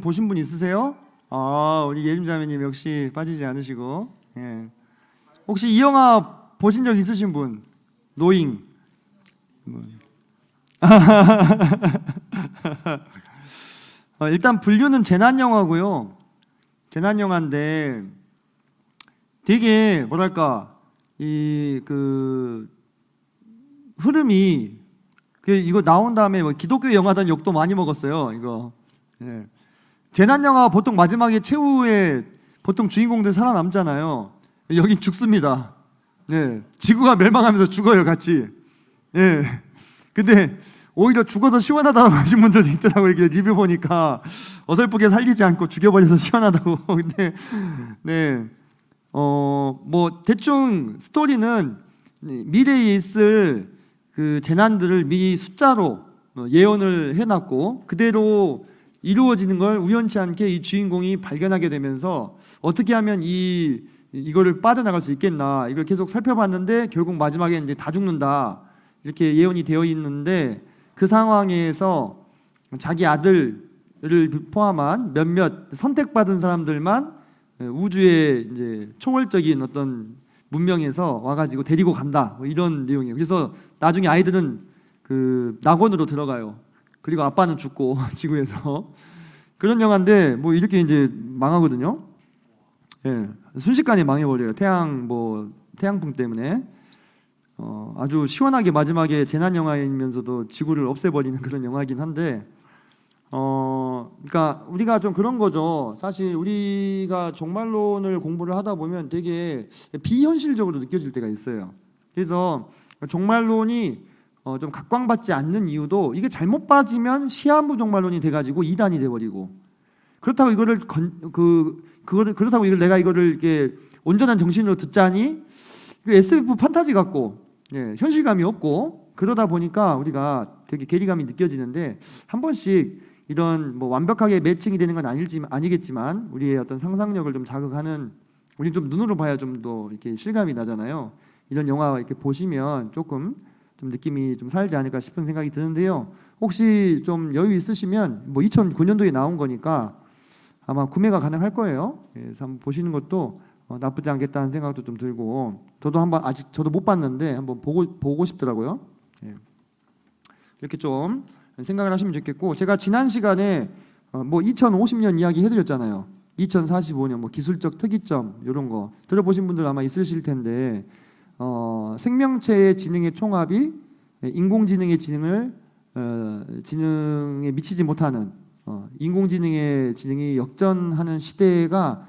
보신 분 있으세요? 우리 예림자매님 역시 빠지지 않으시고. 예. 혹시 이 영화 보신 적 있으신 분? 노잉. 일단 분류는 재난 영화고요. 재난 영화인데 되게 뭐랄까 이 그 흐름이 이거 나온 다음에 뭐 기독교 영화단 욕도 많이 먹었어요. 이거. 예. 재난 영화 보통 마지막에 최후에 보통 주인공들 살아남잖아요. 여긴 죽습니다. 예. 지구가 멸망하면서 죽어요, 같이. 예. 근데 오히려 죽어서 시원하다고 하신 분들도 있더라고요. 이게 리뷰 보니까 어설프게 살리지 않고 죽여버려서 시원하다고. 근데 네. 뭐 대충 스토리는 미래에 있을 그 재난들을 미리 숫자로 예언을 해놨고 그대로 이루어지는 걸 우연치 않게 이 주인공이 발견하게 되면서 어떻게 하면 이거를 빠져나갈 수 있겠나 이걸 계속 살펴봤는데 결국 마지막에 이제 다 죽는다 이렇게 예언이 되어 있는데 그 상황에서 자기 아들을 포함한 몇몇 선택받은 사람들만 우주의 이제 초월적인 어떤 문명에서 와가지고 데리고 간다 뭐 이런 내용이에요. 그래서 나중에 아이들은 그 낙원으로 들어가요. 그리고 아빠는 죽고 지구에서 그런 영화인데 뭐 이렇게 이제 망하거든요. 예, 순식간에 망해버려요. 태양풍 때문에 아주 시원하게 마지막에 재난 영화이면서도 지구를 없애버리는 그런 영화이긴 한데 그러니까 우리가 좀 그런 거죠. 사실 우리가 종말론을 공부를 하다 보면 되게 비현실적으로 느껴질 때가 있어요. 그래서 종말론이 좀 각광받지 않는 이유도 이게 잘못 빠지면 시한부 종말론이 돼가지고 이단이 돼버리고 그렇다고 그렇다고 내가 이거를 이렇게 온전한 정신으로 듣자니 SF 판타지 같고 예, 현실감이 없고 그러다 보니까 우리가 되게 괴리감이 느껴지는데 한 번씩 이런 뭐 완벽하게 매칭이 되는 건 아니겠지만 우리의 어떤 상상력을 좀 자극하는 우리 좀 눈으로 봐야 좀 더 이렇게 실감이 나잖아요. 이런 영화 이렇게 보시면 조금 좀 느낌이 좀 살지 않을까 싶은 생각이 드는데요. 혹시 좀 여유 있으시면 뭐 2009년도에 나온 거니까 아마 구매가 가능할 거예요. 그래서 한번 보시는 것도 나쁘지 않겠다는 생각도 좀 들고 저도 한번 아직 저도 못 봤는데 한번 보고 싶더라고요. 예. 이렇게 좀 생각을 하시면 좋겠고 제가 지난 시간에 뭐 2050년 이야기 해드렸잖아요. 2045년 뭐 기술적 특이점 이런 거 들어보신 분들 아마 있으실 텐데 생명체의 지능의 총합이 인공지능의 지능에 미치지 못하는 인공지능의 지능이 역전하는 시대가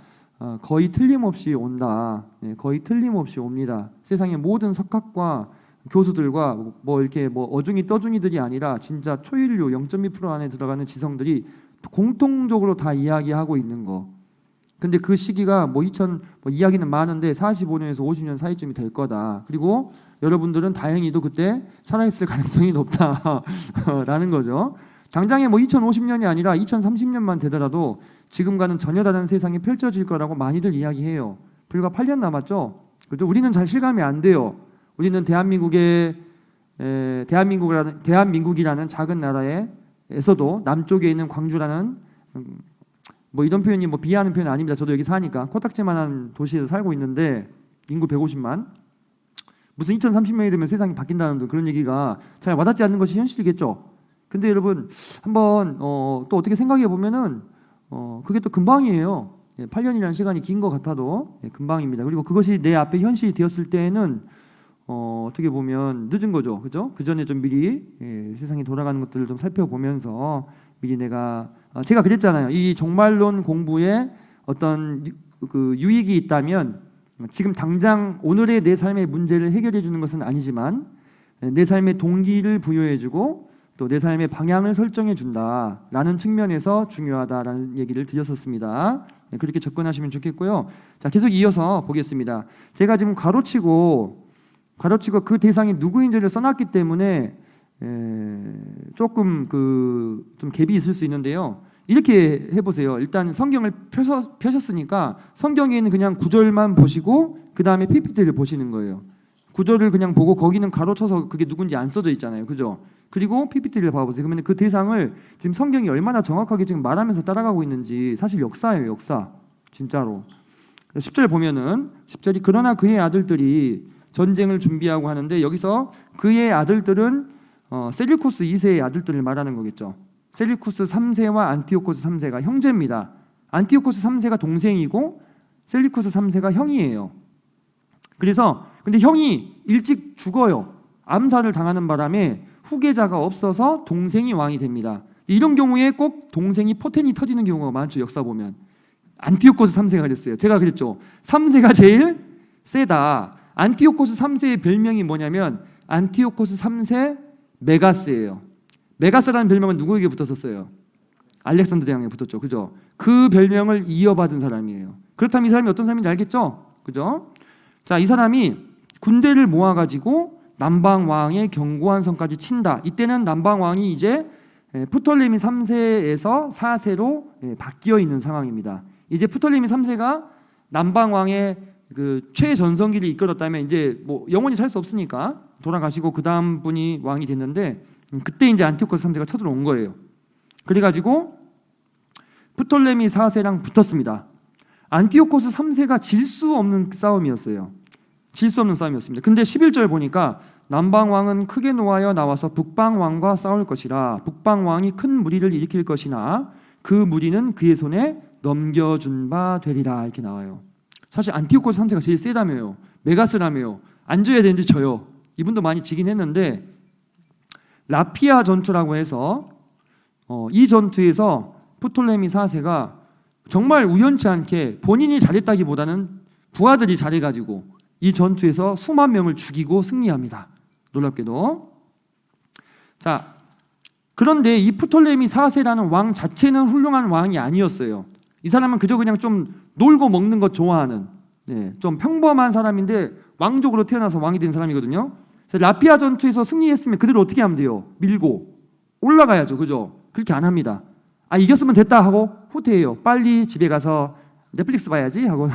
거의 틀림없이 온다. 거의 틀림없이 옵니다. 세상의 모든 석학과 교수들과 뭐 이렇게 뭐 어중이 떠중이들이 아니라 진짜 초인류 0.2% 안에 들어가는 지성들이 공통적으로 다 이야기하고 있는 거. 근데 그 시기가 뭐 이야기는 많은데 45년에서 50년 사이쯤이 될 거다. 그리고 여러분들은 다행히도 그때 살아있을 가능성이 높다라는 거죠. 당장에 뭐 2050년이 아니라 2030년만 되더라도 지금과는 전혀 다른 세상이 펼쳐질 거라고 많이들 이야기해요. 불과 8년 남았죠. 그죠? 우리는 잘 실감이 안 돼요. 우리는 대한민국이라는 작은 나라에서도 남쪽에 있는 광주라는 뭐 이런 표현이 뭐 비하하는 표현은 아닙니다. 저도 여기 사니까 코딱지만한 도시에서 살고 있는데 인구 150만 무슨 2030년이 되면 세상이 바뀐다는 그런 얘기가 잘 와닿지 않는 것이 현실이겠죠. 근데 여러분 한번 또 어떻게 생각해 보면은 그게 또 금방이에요. 8년이라는 시간이 긴 것 같아도 금방입니다. 그리고 그것이 내 앞에 현실이 되었을 때에는 어떻게 보면 늦은 거죠, 그죠? 그 전에 좀 미리 세상이 돌아가는 것들을 좀 살펴보면서 미리 제가 그랬잖아요. 이 종말론 공부에 어떤 그 유익이 있다면 지금 당장 오늘의 내 삶의 문제를 해결해 주는 것은 아니지만 내 삶의 동기를 부여해주고 또 내 삶의 방향을 설정해 준다라는 측면에서 중요하다라는 얘기를 드렸었습니다. 그렇게 접근하시면 좋겠고요. 자, 계속 이어서 보겠습니다. 제가 지금 가로치고 그 대상이 누구인지를 써놨기 때문에 조금 좀 갭이 있을 수 있는데요. 이렇게 해보세요. 일단 성경을 펴셨으니까 성경에는 그냥 구절만 보시고 그 다음에 PPT를 보시는 거예요. 구절을 그냥 보고 거기는 가로쳐서 그게 누군지 안 써져 있잖아요. 그죠? 그리고 PPT를 봐보세요. 그러면 그 대상을 지금 성경이 얼마나 정확하게 지금 말하면서 따라가고 있는지 사실 역사예요, 역사. 진짜로. 10절 보면은 10절이 그러나 그의 아들들이 전쟁을 준비하고 하는데 여기서 그의 아들들은 셀류코스 2세의 아들들을 말하는 거겠죠. 셀류코스 3세와 안티오코스 3세가 형제입니다. 안티오코스 3세가 동생이고 셀류코스 3세가 형이에요. 그래서 근데 형이 일찍 죽어요. 암살을 당하는 바람에 후계자가 없어서 동생이 왕이 됩니다. 이런 경우에 꼭 동생이 포텐이 터지는 경우가 많죠. 역사 보면. 안티오코스 3세가 그랬어요. 제가 그랬죠. 3세가 제일 세다. 안티오코스 3세의 별명이 뭐냐면 안티오코스 3세 메가스예요. 메가스라는 별명은 누구에게 붙었었어요? 알렉산더 대왕에게 붙었죠. 그죠? 그 별명을 이어받은 사람이에요. 그렇다면 이 사람이 어떤 사람인지 알겠죠? 그죠? 자, 이 사람이 군대를 모아가지고 남방왕의 견고한 성까지 친다. 이때는 남방왕이 이제 프톨레미 3세에서 4세로 바뀌어 있는 상황입니다. 이제 프톨레미 3세가 남방왕의 그 최전성기를 이끌었다면 이제 뭐 영원히 살 수 없으니까 돌아가시고 그 다음 분이 왕이 됐는데 그때 이제 안티오코스 3세가 쳐들어온 거예요. 그래가지고 프톨레미 4세랑 붙었습니다. 안티오코스 3세가 질 수 없는 싸움이었어요. 질 수 없는 싸움이었습니다. 근데 11절 보니까 남방왕은 크게 노하여 나와서 북방왕과 싸울 것이라 북방왕이 큰 무리를 일으킬 것이나 그 무리는 그의 손에 넘겨준 바 되리라 이렇게 나와요. 사실 안티오코스 3세가 제일 세다며요. 메가스라며요. 안 져야 되는데 져요. 이분도 많이 지긴 했는데 라피아 전투라고 해서 이 전투에서 프톨레미 4세가 정말 우연치 않게 본인이 잘했다기보다는 부하들이 잘해가지고 이 전투에서 수만 명을 죽이고 승리합니다. 놀랍게도. 자, 그런데 이 프톨레미 4세라는 왕 자체는 훌륭한 왕이 아니었어요. 이 사람은 그저 그냥 좀 놀고 먹는 것 좋아하는 좀 평범한 사람인데 왕족으로 태어나서 왕이 된 사람이거든요. 라피아 전투에서 승리했으면 그대로 어떻게 하면 돼요? 밀고 올라가야죠. 그죠? 그렇게 안 합니다. 아, 이겼으면 됐다 하고 후퇴해요. 빨리 집에 가서 넷플릭스 봐야지 하고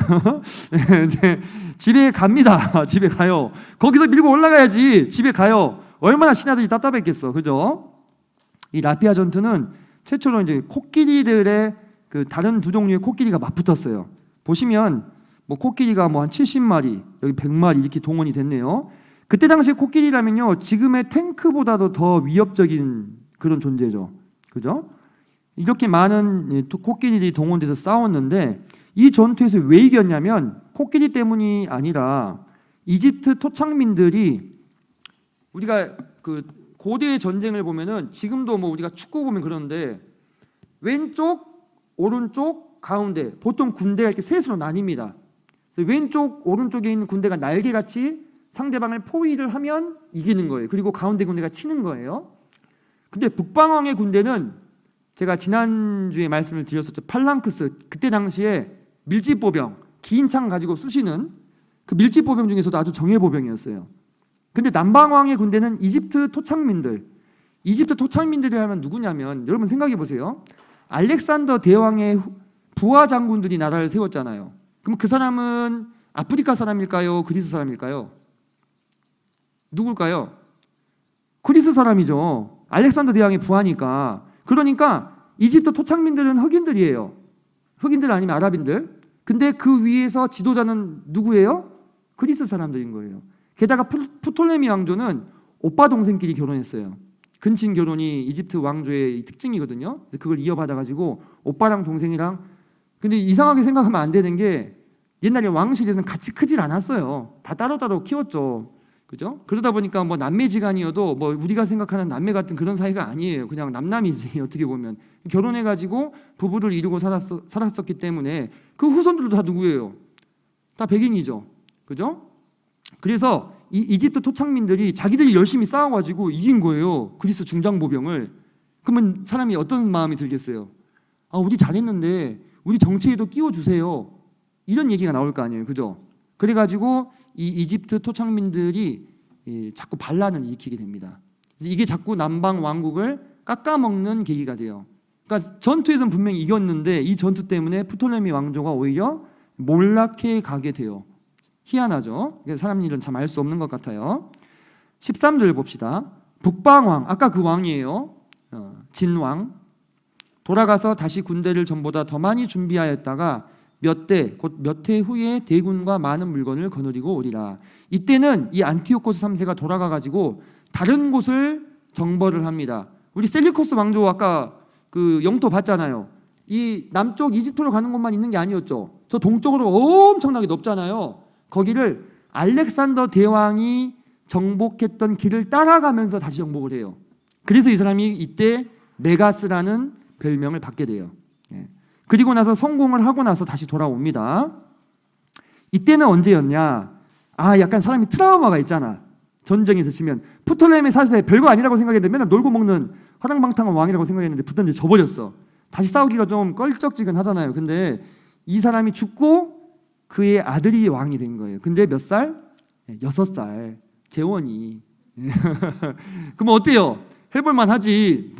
집에 갑니다. 집에 가요. 거기서 밀고 올라가야지. 집에 가요. 얼마나 신하들이 답답했겠어. 그죠? 이 라피아 전투는 최초로 이제 코끼리들의 그 다른 두 종류의 코끼리가 맞붙었어요. 보시면 뭐 코끼리가 뭐 한 70마리, 여기 100마리 이렇게 동원이 됐네요. 그때 당시 코끼리라면요, 지금의 탱크보다도 더 위협적인 그런 존재죠. 그죠? 이렇게 많은 코끼리들이 동원돼서 싸웠는데 이 전투에서 왜 이겼냐면 코끼리 때문이 아니라 이집트 토착민들이 우리가 그 고대 전쟁을 보면은 지금도 뭐 우리가 축구 보면 그러는데 왼쪽, 오른쪽, 가운데 보통 군대가 이렇게 셋으로 나뉩니다. 그래서 왼쪽, 오른쪽에 있는 군대가 날개같이 상대방을 포위를 하면 이기는 거예요. 그리고 가운데 군대가 치는 거예요. 근데 북방왕의 군대는 제가 지난주에 말씀을 드렸었죠. 팔랑크스, 그때 당시에 밀집보병, 긴 창 가지고 쑤시는 그 밀집보병 중에서도 아주 정예보병이었어요. 근데 남방왕의 군대는 이집트 토착민들. 이집트 토착민들이 하면 누구냐면 여러분 생각해 보세요. 알렉산더 대왕의 부하 장군들이 나라를 세웠잖아요. 그럼 그 사람은 아프리카 사람일까요? 그리스 사람일까요? 누굴까요? 그리스 사람이죠. 알렉산더 대왕의 부하니까. 그러니까 이집트 토착민들은 흑인들이에요. 흑인들 아니면 아랍인들. 근데 그 위에서 지도자는 누구예요? 그리스 사람들인 거예요. 게다가 프톨레미 왕조는 오빠 동생끼리 결혼했어요. 근친 결혼이 이집트 왕조의 특징이거든요. 그걸 이어받아가지고 오빠랑 동생이랑. 근데 이상하게 생각하면 안 되는 게 옛날에 왕실에서는 같이 크질 않았어요. 다 따로따로 키웠죠. 그죠? 그러다 보니까 뭐 남매지간이어도 뭐 우리가 생각하는 남매 같은 그런 사이가 아니에요. 그냥 남남이지 어떻게 보면. 결혼해가지고 부부를 이루고 살았었기 때문에 그 후손들도 다 누구예요? 다 백인이죠. 그죠? 그래서 이 이집트 토착민들이 자기들이 열심히 싸워가지고 이긴 거예요. 그리스 중장보병을. 그러면 사람이 어떤 마음이 들겠어요? 아, 우리 잘했는데 우리 정치에도 끼워주세요. 이런 얘기가 나올 거 아니에요. 그죠? 그래가지고 이 이집트 토착민들이 자꾸 반란을 일으키게 됩니다. 이게 자꾸 남방 왕국을 깎아먹는 계기가 돼요. 그러니까 전투에서는 분명히 이겼는데 이 전투 때문에 프톨레미 왕조가 오히려 몰락해 가게 돼요. 희한하죠? 사람 일은 참 알 수 없는 것 같아요. 13절 봅시다. 북방왕, 아까 그 왕이에요. 진왕. 돌아가서 다시 군대를 전보다 더 많이 준비하였다가 곧 몇 해 후에 대군과 많은 물건을 거느리고 오리라. 이때는 이 안티오코스 3세가 돌아가 가지고 다른 곳을 정벌을 합니다. 우리 셀리코스 왕조 아까 그 영토 봤잖아요. 이 남쪽 이집트로 가는 곳만 있는 게 아니었죠. 저 동쪽으로 엄청나게 넓잖아요. 거기를 알렉산더 대왕이 정복했던 길을 따라가면서 다시 정복을 해요. 그래서 이 사람이 이때 메가스라는 별명을 받게 돼요. 그리고 나서 성공을 하고 나서 다시 돌아옵니다. 이때는 언제였냐? 약간 사람이 트라우마가 있잖아. 전쟁에서 지면. 프톨레미 4세 별거 아니라고 생각했는데 맨날 놀고 먹는 허랑방탕한 왕이라고 생각했는데 붙었는데 져버렸어. 다시 싸우기가 좀 껄쩍지근하잖아요. 근데 이 사람이 죽고 그의 아들이 왕이 된 거예요. 근데 몇 살? 6살. 재원이. 그럼 어때요? 해볼만 하지.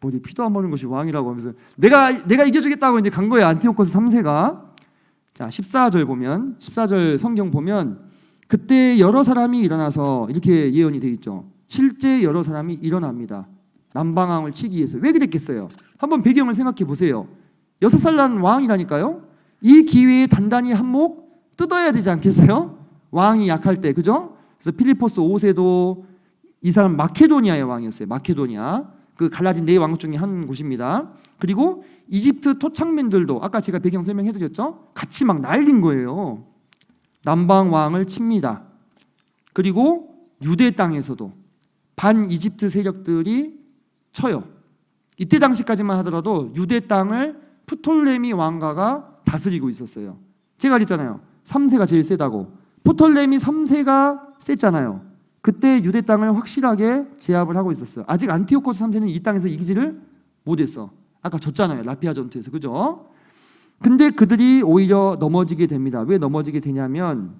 뭐지 피도 안 먹는 것이 왕이라고 하면서 내가 이겨주겠다고 이제 간 거예요. 안티오코스 3세가. 자, 14절 보면 14절 성경 보면 그때 여러 사람이 일어나서 이렇게 예언이 되어 있죠. 실제 여러 사람이 일어납니다. 남방왕을 치기 위해서. 왜 그랬겠어요? 한번 배경을 생각해 보세요. 6살 난 왕이라니까요. 이 기회에 단단히 한몫 뜯어야 되지 않겠어요? 왕이 약할 때, 그죠? 그래서 필리포스 5세도 이 사람 마케도니아의 왕이었어요. 마케도니아. 그 갈라진 네 왕국 중에 한 곳입니다. 그리고 이집트 토착민들도 아까 제가 배경 설명해드렸죠? 같이 막 날린 거예요. 남방 왕을 칩니다. 그리고 유대 땅에서도 반 이집트 세력들이 쳐요. 이때 당시까지만 하더라도 유대 땅을 프톨레미 왕가가 다스리고 있었어요. 제가 그랬잖아요. 3세가 제일 세다고. 프톨레미 3세가 셌잖아요. 그때 유대 땅을 확실하게 제압을 하고 있었어요. 아직 안티오코스 3세는 이 땅에서 이기지를 못했어. 아까 졌잖아요. 라피아 전투에서. 그죠? 근데 그들이 오히려 넘어지게 됩니다. 왜 넘어지게 되냐면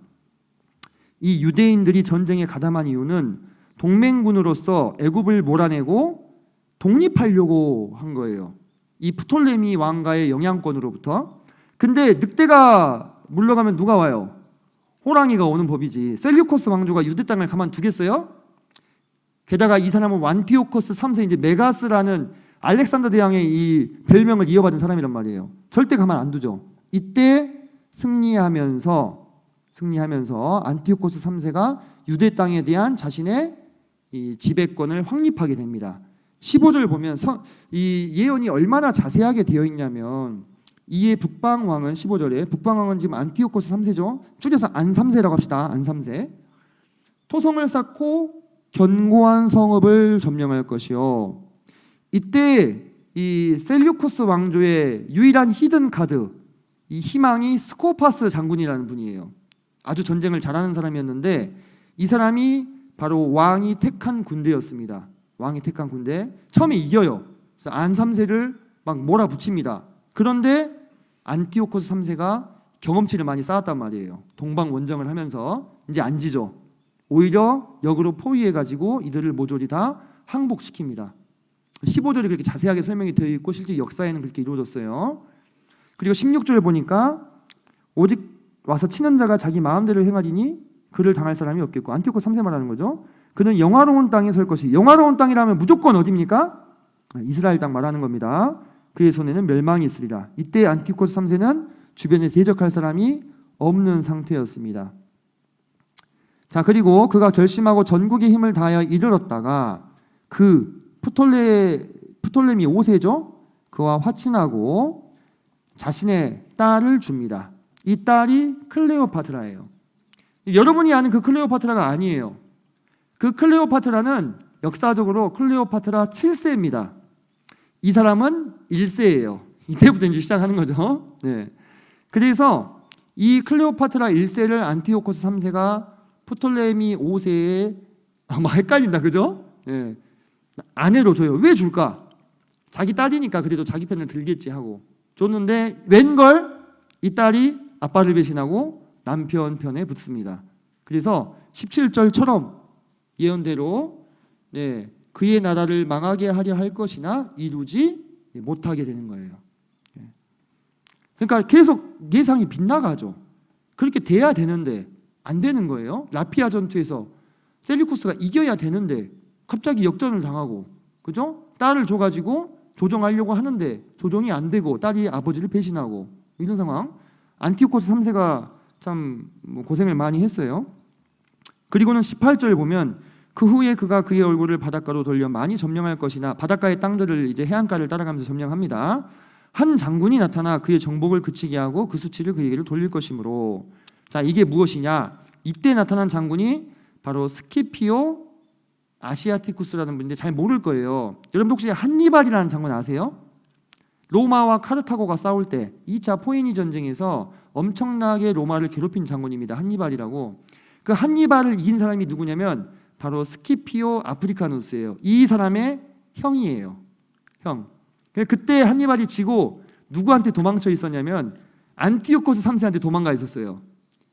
이 유대인들이 전쟁에 가담한 이유는 동맹군으로서 애굽을 몰아내고 독립하려고 한 거예요. 이 프톨레미 왕가의 영향권으로부터. 근데 늑대가 물러가면 누가 와요? 호랑이가 오는 법이지. 셀류코스 왕조가 유대 땅을 가만두겠어요? 게다가 이 사람은 안티오코스 3세 이제 메가스라는 알렉산더 대왕의 이 별명을 이어받은 사람이란 말이에요. 절대 가만 안 두죠. 이때 승리하면서 안티오코스 3세가 유대 땅에 대한 자신의 이 지배권을 확립하게 됩니다. 15절 보면 이 예언이 얼마나 자세하게 되어 있냐면 이에 북방왕은 15절에 북방왕은 지금 안티오코스 3세죠. 줄여서 안3세라고 합시다. 안3세. 토성을 쌓고 견고한 성읍을 점령할 것이요. 이때 이 셀류코스 왕조의 유일한 히든 카드, 이 희망이 스코파스 장군이라는 분이에요. 아주 전쟁을 잘하는 사람이었는데 이 사람이 바로 왕이 택한 군대였습니다. 왕이 택한 군대. 처음에 이겨요. 그래서 안3세를 막 몰아붙입니다. 그런데 안티오코스 3세가 경험치를 많이 쌓았단 말이에요. 동방 원정을 하면서 이제 안 지죠. 오히려 역으로 포위해가지고 이들을 모조리 다 항복시킵니다. 15절이 그렇게 자세하게 설명이 되어 있고 실제 역사에는 그렇게 이루어졌어요. 그리고 16절 보니까 오직 와서 치는 자가 자기 마음대로 행하리니 그를 당할 사람이 없겠고. 안티오코스 3세 말하는 거죠. 그는 영화로운 땅에 설 것이. 영화로운 땅이라면 무조건 어디입니까? 이스라엘 땅 말하는 겁니다. 그의 손에는 멸망이 있으리라. 이때 안티오코스 3세는 주변에 대적할 사람이 없는 상태였습니다. 자, 그리고 그가 결심하고 전국의 힘을 다하여 이르렀다가 그 프톨레미 5세죠. 그와 화친하고 자신의 딸을 줍니다. 이 딸이 클레오파트라예요. 여러분이 아는 그 클레오파트라가 아니에요. 그 클레오파트라는 역사적으로 클레오파트라 7세입니다. 이 사람은 1세예요. 이때부터 이제 시작하는 거죠. 네. 그래서 이 클레오파트라 1세를 안티오코스 3세가 프톨레미 5세에 헷갈린다, 그죠? 네. 아내로 줘요. 왜 줄까? 자기 딸이니까 그래도 자기 편을 들겠지 하고 줬는데 웬걸 이 딸이 아빠를 배신하고 남편 편에 붙습니다. 그래서 17절처럼 예언대로 그의 나라를 망하게 하려 할 것이나 이루지 못하게 되는 거예요. 그러니까 계속 예상이 빗나가죠. 그렇게 돼야 되는데 안 되는 거예요. 라피아 전투에서 셀류쿠스가 이겨야 되는데 갑자기 역전을 당하고, 그죠? 딸을 줘가지고 조정하려고 하는데 조정이 안 되고 딸이 아버지를 배신하고 이런 상황. 안티오코스 3세가 참 고생을 많이 했어요. 그리고는 18절에 보면 그 후에 그가 그의 얼굴을 바닷가로 돌려 많이 점령할 것이나 바닷가의 땅들을 이제 해안가를 따라가면서 점령합니다. 한 장군이 나타나 그의 정복을 그치게 하고 그 수치를 그에게로 돌릴 것이므로. 자, 이게 무엇이냐? 이때 나타난 장군이 바로 스키피오 아시아티쿠스라는 분인데 잘 모를 거예요. 여러분 혹시 한니발이라는 장군 아세요? 로마와 카르타고가 싸울 때 2차 포에니 전쟁에서 엄청나게 로마를 괴롭힌 장군입니다. 한니발이라고. 그 한니발을 이긴 사람이 누구냐면 바로 스키피오 아프리카누스예요. 이 사람의 형이에요. 형. 그때 한니발이 지고 누구한테 도망쳐 있었냐면 안티오코스 3세한테 도망가 있었어요.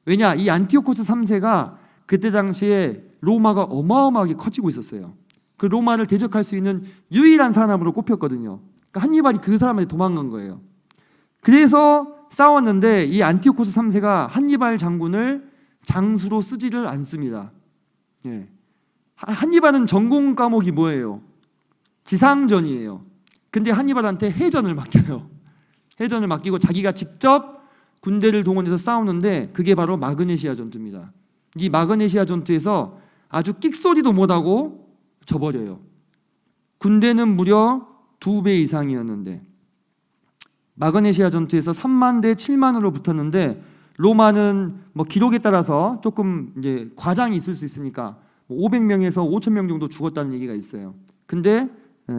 왜냐? 이 안티오코스 3세가 그때 당시에 로마가 어마어마하게 커지고 있었어요. 그 로마를 대적할 수 있는 유일한 사람으로 꼽혔거든요. 그러니까 한니발이 그 사람한테 도망간 거예요. 그래서 싸웠는데 이 안티오코스 3세가 한니발 장군을 장수로 쓰지를 않습니다. 예. 한니발은 전공 과목이 뭐예요? 지상전이에요. 근데 한니발한테 해전을 맡겨요. 해전을 맡기고 자기가 직접 군대를 동원해서 싸우는데 그게 바로 마그네시아 전투입니다. 이 마그네시아 전투에서 아주 끽소리도 못하고 져버려요. 군대는 무려 2배 이상이었는데 마그네시아 전투에서 3만 대 7만으로 붙었는데 로마는 뭐 기록에 따라서 조금 이제 과장이 있을 수 있으니까 500명에서 5,000명 정도 죽었다는 얘기가 있어요. 근데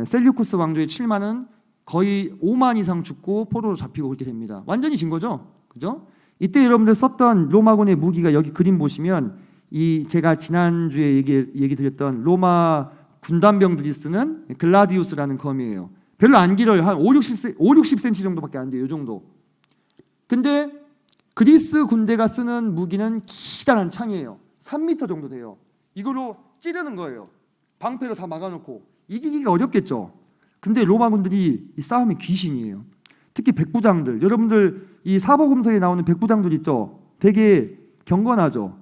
셀류쿠스 왕조의 7만은 거의 5만 이상 죽고 포로로 잡히고 그렇게 됩니다. 완전히 진 거죠, 그죠? 이때 여러분들 썼던 로마군의 무기가 여기 그림 보시면 이 제가 지난주에 얘기 드렸던 로마 군단병들이 쓰는 글라디우스라는 검이에요. 별로 안 길어요. 한 60cm 정도밖에 안 돼요. 이 정도. 근데 그리스 군대가 쓰는 무기는 기다란 창이에요. 3m 정도 돼요. 이걸로 찌르는 거예요. 방패로 다 막아놓고. 이기기가 어렵겠죠. 근데 로마군들이 이 싸움의 귀신이에요. 특히 백부장들. 여러분들 이 사복음서에 나오는 백부장들 있죠. 되게 경건하죠.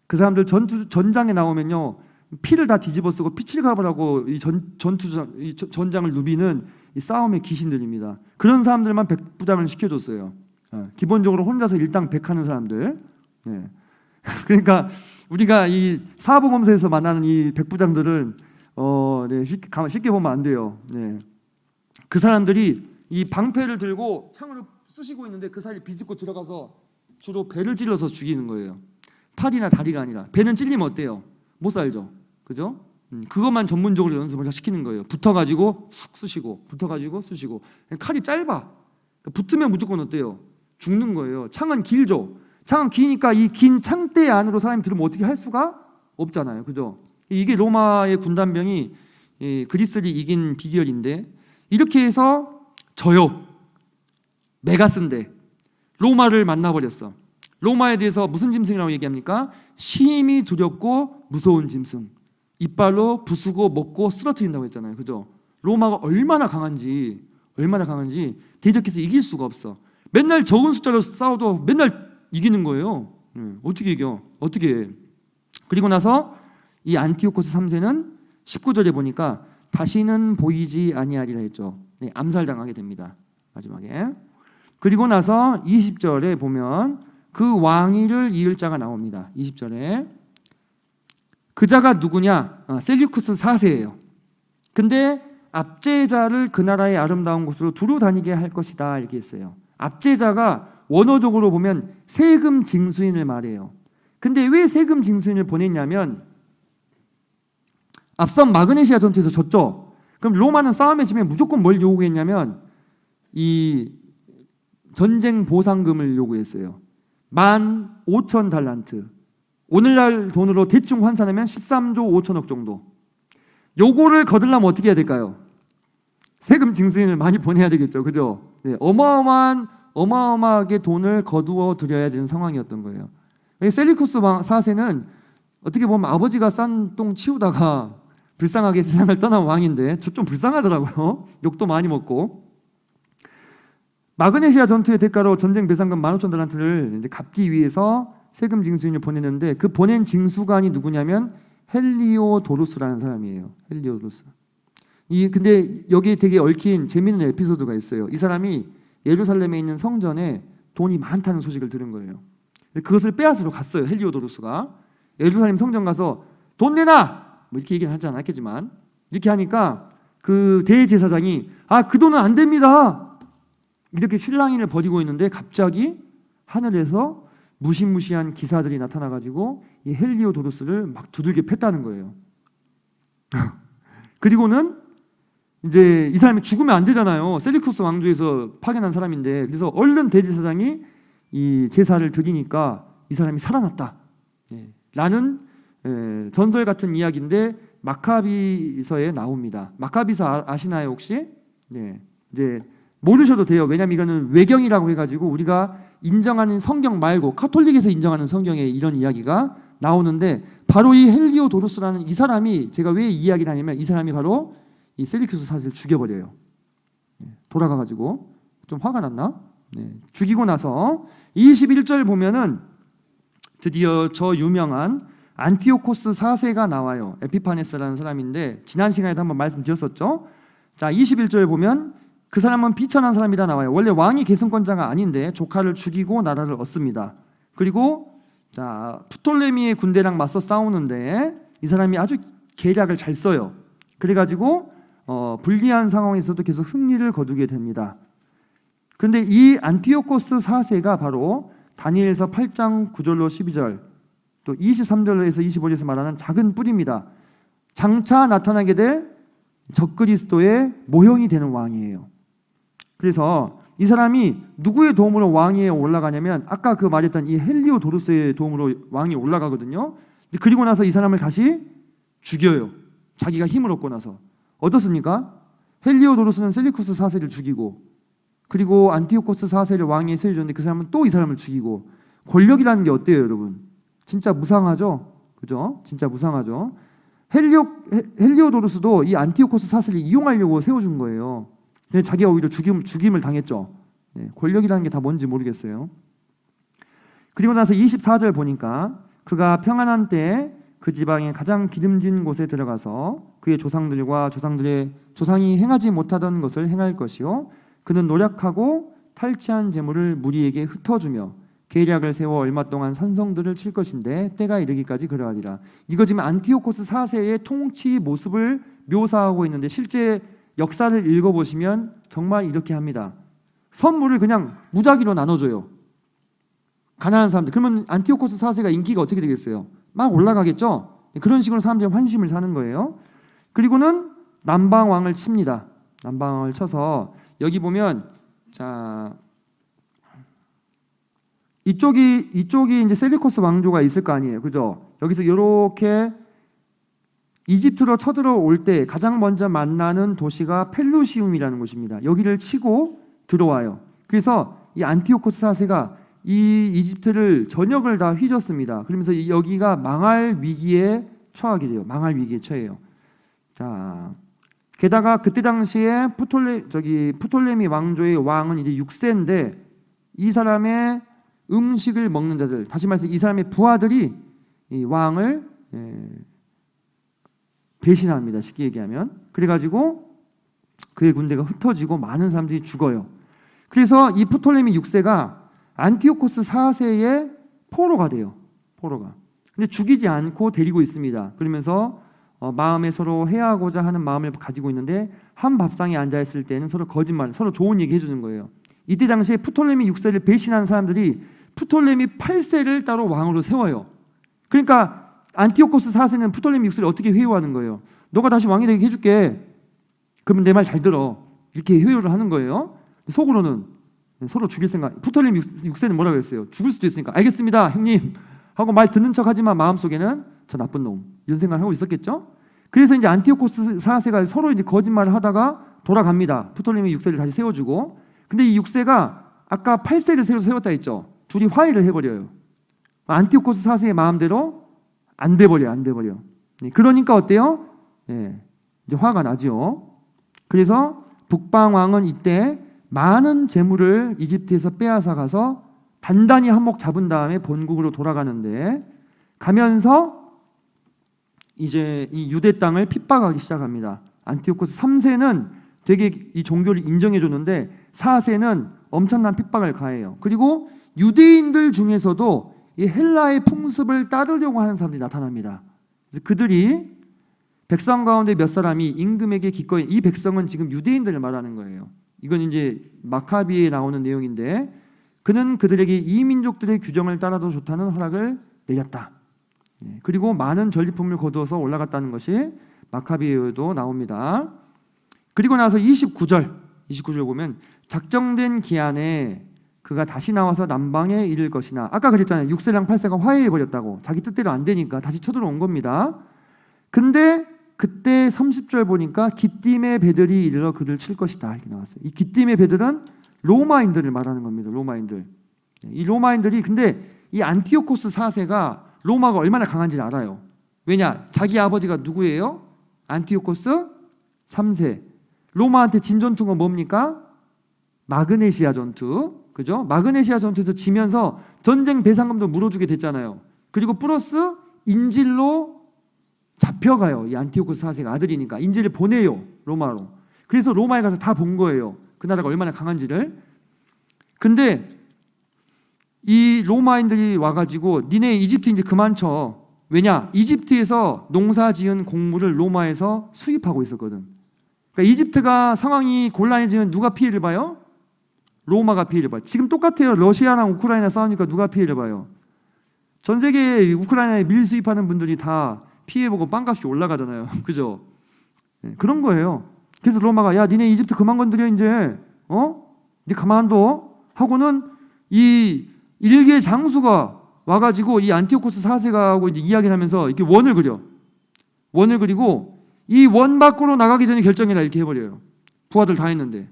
그 사람들 전장에 나오면요 피를 다 뒤집어 쓰고 피칠갑을 하고 이 전장을 누비는 이 싸움의 귀신들입니다. 그런 사람들만 백부장을 시켜줬어요. 기본적으로 혼자서 일당 100 하는 사람들. 네. 그러니까 우리가 이 사복음서에서 만나는 이 백부장들은 네, 쉽게 보면 안 돼요. 네. 그 사람들이 이 방패를 들고 창으로 쑤시고 있는데 그 사이에 비집고 들어가서 주로 배를 찔러서 죽이는 거예요. 팔이나 다리가 아니라. 배는 찔리면 어때요? 못 살죠. 그죠? 그것만 전문적으로 연습을 시키는 거예요. 붙어가지고 쑥 쑤시고 붙어가지고 쑤시고. 칼이 짧아. 붙으면 무조건 어때요? 죽는 거예요. 창은 길죠. 창은 기니까 이 긴 창대 안으로 사람이 들으면 어떻게 할 수가 없잖아요. 그죠? 이게 로마의 군단병이 그리스를 이긴 비결인데 이렇게 해서 져요. 메가스인데 로마를 만나버렸어. 로마에 대해서 무슨 짐승이라고 얘기합니까? 심히 두렵고 무서운 짐승. 이빨로 부수고 먹고 쓰러뜨린다고 했잖아요. 그죠? 로마가 얼마나 강한지 대적해서 이길 수가 없어. 맨날 적은 숫자로 싸워도 맨날 이기는 거예요. 어떻게 이겨? 어떻게 해? 그리고 나서 이 안티오코스 3세는 19절에 보니까 다시는 보이지 아니하리라 했죠. 네, 암살당하게 됩니다. 마지막에. 그리고 나서 20절에 보면 그 왕위를 이을 자가 나옵니다. 20절에 그 자가 누구냐? 셀류쿠스 4세예요. 근데 압제자를 그 나라의 아름다운 곳으로 두루 다니게 할 것이다 이렇게 했어요. 압제자가 원어적으로 보면 세금 징수인을 말해요. 근데 왜 세금 징수인을 보냈냐면 앞선 마그네시아 전투에서 졌죠. 그럼 로마는 싸움에 지면 무조건 뭘 요구했냐면 이 전쟁 보상금을 요구했어요. 15,000달란트. 오늘날 돈으로 대충 환산하면 13조 5천억 정도. 요거를 거둘려면 어떻게 해야 될까요? 세금 징수인을 많이 보내야 되겠죠. 그죠? 네, 어마어마하게 돈을 거두어 드려야 되는 상황이었던 거예요. 셀리쿠스 4세는 어떻게 보면 아버지가 싼 똥 치우다가 불쌍하게 세상을 떠난 왕인데 좀 불쌍하더라고요. 욕도 많이 먹고. 마그네시아 전투의 대가로 전쟁 배상금 15,000달란트를 갚기 위해서 세금 징수인을 보냈는데 그 보낸 징수관이 누구냐면 헬리오도루스라는 사람이에요. 헬리오도루스. 근데 여기 되게 얽힌 재밌는 에피소드가 있어요. 이 사람이 예루살렘에 있는 성전에 돈이 많다는 소식을 들은 거예요. 그것을 빼앗으러 갔어요. 헬리오도루스가 예루살렘 성전 가서 돈 내놔! 뭐 이렇게 얘기는 하지 않았겠지만 이렇게 하니까 그 대제사장이 그 돈은 안 됩니다. 이렇게 실랑이를 벌이고 있는데 갑자기 하늘에서 무시무시한 기사들이 나타나가지고 이 헬리오도루스를 막 두들겨 팼다는 거예요. 그리고는 이제 이 사람이 죽으면 안 되잖아요. 셀리쿠스 왕조에서 파견한 사람인데 그래서 얼른 대제사장이 이 제사를 드리니까 이 사람이 살아났다. 라는 전설 같은 이야기인데 마카비서에 나옵니다. 마카비서 아시나요 혹시? 네, 이제 모르셔도 돼요. 왜냐하면 이거는 외경이라고 해가지고 우리가 인정하는 성경 말고 카톨릭에서 인정하는 성경에 이런 이야기가 나오는데 바로 이 헬리오도루스라는 이 사람이 제가 왜 이 이야기를 하냐면 이 사람이 바로 이 셀리쿠스 사슬을 죽여버려요. 돌아가가지고 좀 화가 났나? 죽이고 나서 21절 보면은 드디어 저 유명한 안티오코스 4세가 나와요. 에피파네스라는 사람인데 지난 시간에도 한번 말씀드렸었죠. 자 21절 보면 그 사람은 비천한 사람이다 나와요. 원래 왕이 계승권자가 아닌데 조카를 죽이고 나라를 얻습니다. 그리고 자 프톨레미의 군대랑 맞서 싸우는데 이 사람이 아주 계략을 잘 써요. 그래가지고 불리한 상황에서도 계속 승리를 거두게 됩니다. 그런데 이 안티오코스 4세가 바로 다니엘서 8장 9절로 12절 또 23절에서 25절에서 말하는 작은 뿔입니다. 장차 나타나게 될 적그리스도의 모형이 되는 왕이에요. 그래서 이 사람이 누구의 도움으로 왕위에 올라가냐면 아까 그 말했던 이 헬리오도루스의 도움으로 왕이 올라가거든요. 그리고 나서 이 사람을 다시 죽여요. 자기가 힘을 얻고 나서. 어떻습니까? 헬리오도루스는 셀리쿠스 4세를 죽이고 그리고 안티오코스 4세를 왕위에 세워줬는데 그 사람은 또 이 사람을 죽이고 권력이라는 게 어때요 여러분? 진짜 무상하죠? 그죠? 진짜 무상하죠? 헬리오도루스도 이 안티오코스 4세를 이용하려고 세워준 거예요. 근데 자기가 오히려 죽임을 당했죠. 권력이라는 게 다 뭔지 모르겠어요. 그리고 나서 24절 보니까 그가 평안한 때에 그 지방의 가장 기름진 곳에 들어가서 그의 조상들과 조상들의 조상이 행하지 못하던 것을 행할 것이요 그는 노력하고 탈취한 재물을 무리에게 흩어주며 계략을 세워 얼마 동안 산성들을 칠 것인데 때가 이르기까지 그러하리라. 이거 지금 안티오코스 4세의 통치 모습을 묘사하고 있는데 실제 역사를 읽어보시면 정말 이렇게 합니다. 선물을 그냥 무작위로 나눠줘요. 가난한 사람들. 그러면 안티오코스 4세가 인기가 어떻게 되겠어요? 막 올라가겠죠? 그런 식으로 사람들이 환심을 사는 거예요. 그리고는 남방왕을 칩니다. 남방왕을 쳐서 여기 보면 자 이쪽이 이제 셀리코스 왕조가 있을 거 아니에요. 그죠? 여기서 이렇게 이집트로 쳐들어올 때 가장 먼저 만나는 도시가 펠루시움이라는 곳입니다. 여기를 치고 들어와요. 그래서 이 안티오코스 4세가 이 이집트를 전역을 다 휘젓습니다. 그러면서 여기가 망할 위기에 처하게 돼요. 망할 위기에 처해요. 자, 게다가 그때 당시에 프톨레미 왕조의 왕은 이제 6세인데 이 사람의 음식을 먹는 자들, 다시 말해서 이 사람의 부하들이 이 왕을 배신합니다. 쉽게 얘기하면. 그래가지고 그의 군대가 흩어지고 많은 사람들이 죽어요. 그래서 이 프톨레미 6세가 안티오코스 4세의 포로가 돼요. 포로가. 근데 죽이지 않고 데리고 있습니다. 그러면서 마음에 서로 해하고자 하는 마음을 가지고 있는데 한 밥상에 앉아있을 때는 서로 거짓말, 서로 좋은 얘기 해주는 거예요. 이때 당시에 프톨레미 6세를 배신한 사람들이 프톨레미 8세를 따로 왕으로 세워요. 그러니까 안티오코스 4세는 프톨레미 6세를 어떻게 회유하는 거예요? 너가 다시 왕이 되게 해줄게. 그러면 내 말 잘 들어. 이렇게 회유를 하는 거예요. 속으로는 서로 죽일 생각. 프톨레미 6세는 뭐라고 했어요? 죽을 수도 있으니까 알겠습니다 형님 하고 말 듣는 척하지만 마음속에는 저 나쁜 놈 이런 생각을 하고 있었겠죠. 그래서 이제 안티오코스 4세가 서로 이제 거짓말을 하다가 돌아갑니다. 프톨레미 6세를 다시 세워주고. 근데 이 6세가 아까 8세를 세웠다 했죠. 둘이 화해를 해버려요. 안티오코스 4세의 마음대로 안 돼버려. 그러니까 어때요? 이제 화가 나죠. 그래서 북방왕은 이때 많은 재물을 이집트에서 빼앗아 가서 단단히 한몫 잡은 다음에 본국으로 돌아가는데 가면서 이제 이 유대 땅을 핍박하기 시작합니다. 안티오코스 3세는 되게 이 종교를 인정해 줬는데 4세는 엄청난 핍박을 가해요. 그리고 유대인들 중에서도 이 헬라의 풍습을 따르려고 하는 사람들이 나타납니다. 그들이 백성 가운데 몇 사람이 임금에게 기꺼이, 이 백성은 지금 유대인들을 말하는 거예요. 이건 이제 마카비에 나오는 내용인데, 그는 그들에게 이 민족들의 규정을 따라도 좋다는 허락을 내렸다. 그리고 많은 전리품을 거두어서 올라갔다는 것이 마카비에도 나옵니다. 그리고 나서 29절 보면 작정된 기한에 그가 다시 나와서 남방에 이를 것이나, 아까 그랬잖아요. 6세랑 8세가 화해해버렸다고. 자기 뜻대로 안 되니까 다시 쳐들어온 겁니다. 근데 그때 30절 보니까 기띔의 배들이 이르러 그를 칠 것이다 이렇게 나왔어요. 이 기띔의 배들은 로마인들을 말하는 겁니다. 로마인들. 이 로마인들이, 근데 이 안티오코스 4세가 로마가 얼마나 강한지를 알아요. 왜냐? 자기 아버지가 누구예요? 안티오코스 3세. 로마한테 진 전투가 뭡니까? 마그네시아 전투. 그죠? 마그네시아 전투에서 지면서 전쟁 배상금도 물어주게 됐잖아요. 그리고 플러스 인질로 잡혀가요. 이 안티오코스 4세가 아들이니까 인질을 보내요. 로마로. 그래서 로마에 가서 다 본 거예요. 그 나라가 얼마나 강한지를. 근데 이 로마인들이 와가지고 니네 이집트 이제 그만 쳐. 왜냐? 이집트에서 농사 지은 곡물을 로마에서 수입하고 있었거든. 그러니까 이집트가 상황이 곤란해지면 누가 피해를 봐요? 로마가 피해를 봐요. 지금 똑같아요. 러시아랑 우크라이나 싸우니까 누가 피해를 봐요? 전 세계 우크라이나에 밀 수입하는 분들이 다 피해보고 빵값이 올라가잖아요. 그죠? 네, 그런 거예요. 그래서 로마가 야 니네 이집트 그만 건드려 이제 니 가만둬 하고는 이 일개 장수가 와가지고 이 안티오코스 4세가 하고 이제 이야기를 하면서 이렇게 원을 그리고 이 원 밖으로 나가기 전에 결정해라 이렇게 해버려요. 부하들 다 했는데.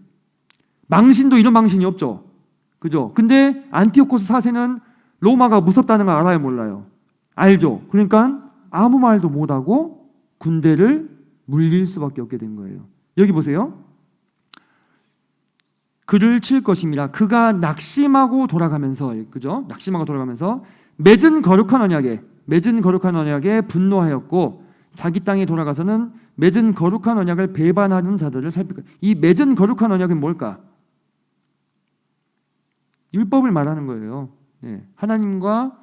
망신도 이런 망신이 없죠. 그죠? 근데 안티오코스 4세는 로마가 무섭다는 걸 알아요, 몰라요? 알죠. 그러니까 아무 말도 못하고 군대를 물릴 수밖에 없게 된 거예요. 여기 보세요. 그를 칠 것입니다. 그가 낙심하고 돌아가면서, 그죠? 낙심하고 돌아가면서 맺은 거룩한 언약에 분노하였고 자기 땅에 돌아가서는 맺은 거룩한 언약을 배반하는 자들을 살필 거예요. 이 맺은 거룩한 언약은 뭘까? 율법을 말하는 거예요. 네. 하나님과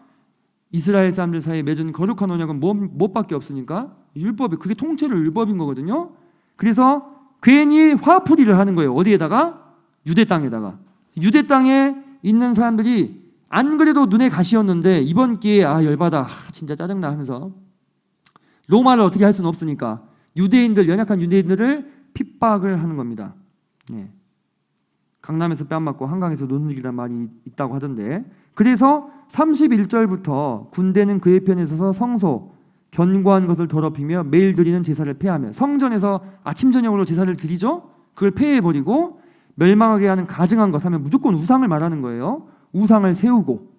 이스라엘 사람들 사이에 맺은 거룩한 언약은 무엇밖에 없으니까 율법이, 그게 통째로 율법인 거거든요. 그래서 괜히 화풀이를 하는 거예요. 어디에다가? 유대 땅에다가. 유대 땅에 있는 사람들이 안 그래도 눈에 가시였는데 이번 기회에 열받아, 진짜 짜증나 하면서 로마를 어떻게 할 수는 없으니까 연약한 유대인들을 핍박을 하는 겁니다. 네. 강남에서 뺨 맞고 한강에서 노는 길이란 말이 있다고 하던데, 그래서 31절부터 군대는 그의 편에 서서 성소 견고한 것을 더럽히며 매일 드리는 제사를 폐하며, 성전에서 아침 저녁으로 제사를 드리죠. 그걸 폐해버리고 멸망하게 하는 가증한 것 하면 무조건 우상을 말하는 거예요. 우상을 세우고,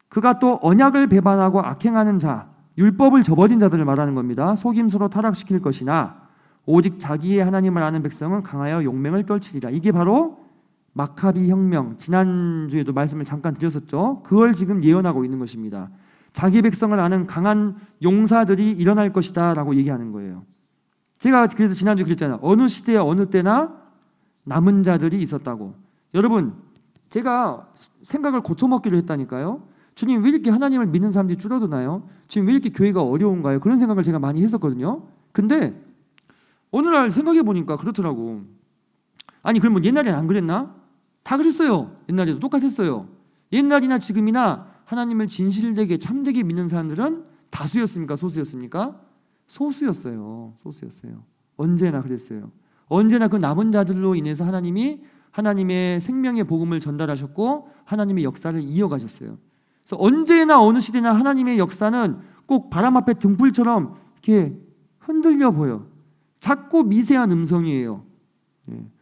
그가 또 언약을 배반하고 악행하는 자, 율법을 저버린 자들을 말하는 겁니다. 속임수로 타락시킬 것이나 오직 자기의 하나님을 아는 백성은 강하여 용맹을 떨치리라. 이게 바로 마카비 혁명, 지난주에도 말씀을 잠깐 드렸었죠. 그걸 지금 예언하고 있는 것입니다. 자기 백성을 아는 강한 용사들이 일어날 것이다 라고 얘기하는 거예요. 제가 그래서 지난주에 그랬잖아요. 어느 시대에 어느 때나 남은 자들이 있었다고. 여러분, 제가 생각을 고쳐먹기로 했다니까요. 주님, 왜 이렇게 하나님을 믿는 사람들이 줄어드나요? 지금 왜 이렇게 교회가 어려운가요? 그런 생각을 제가 많이 했었거든요. 근데 어느 날 생각해 보니까 그렇더라고. 아니, 그러면 옛날에는 안 그랬나? 다 그랬어요. 옛날에도 똑같았어요. 옛날이나 지금이나 하나님을 진실되게 참되게 믿는 사람들은 다수였습니까? 소수였습니까? 소수였어요. 언제나 그랬어요. 언제나 그 남은 자들로 인해서 하나님이 하나님의 생명의 복음을 전달하셨고 하나님의 역사를 이어가셨어요. 그래서 언제나 어느 시대나 하나님의 역사는 꼭 바람 앞에 등불처럼 이렇게 흔들려 보여. 작고 미세한 음성이에요.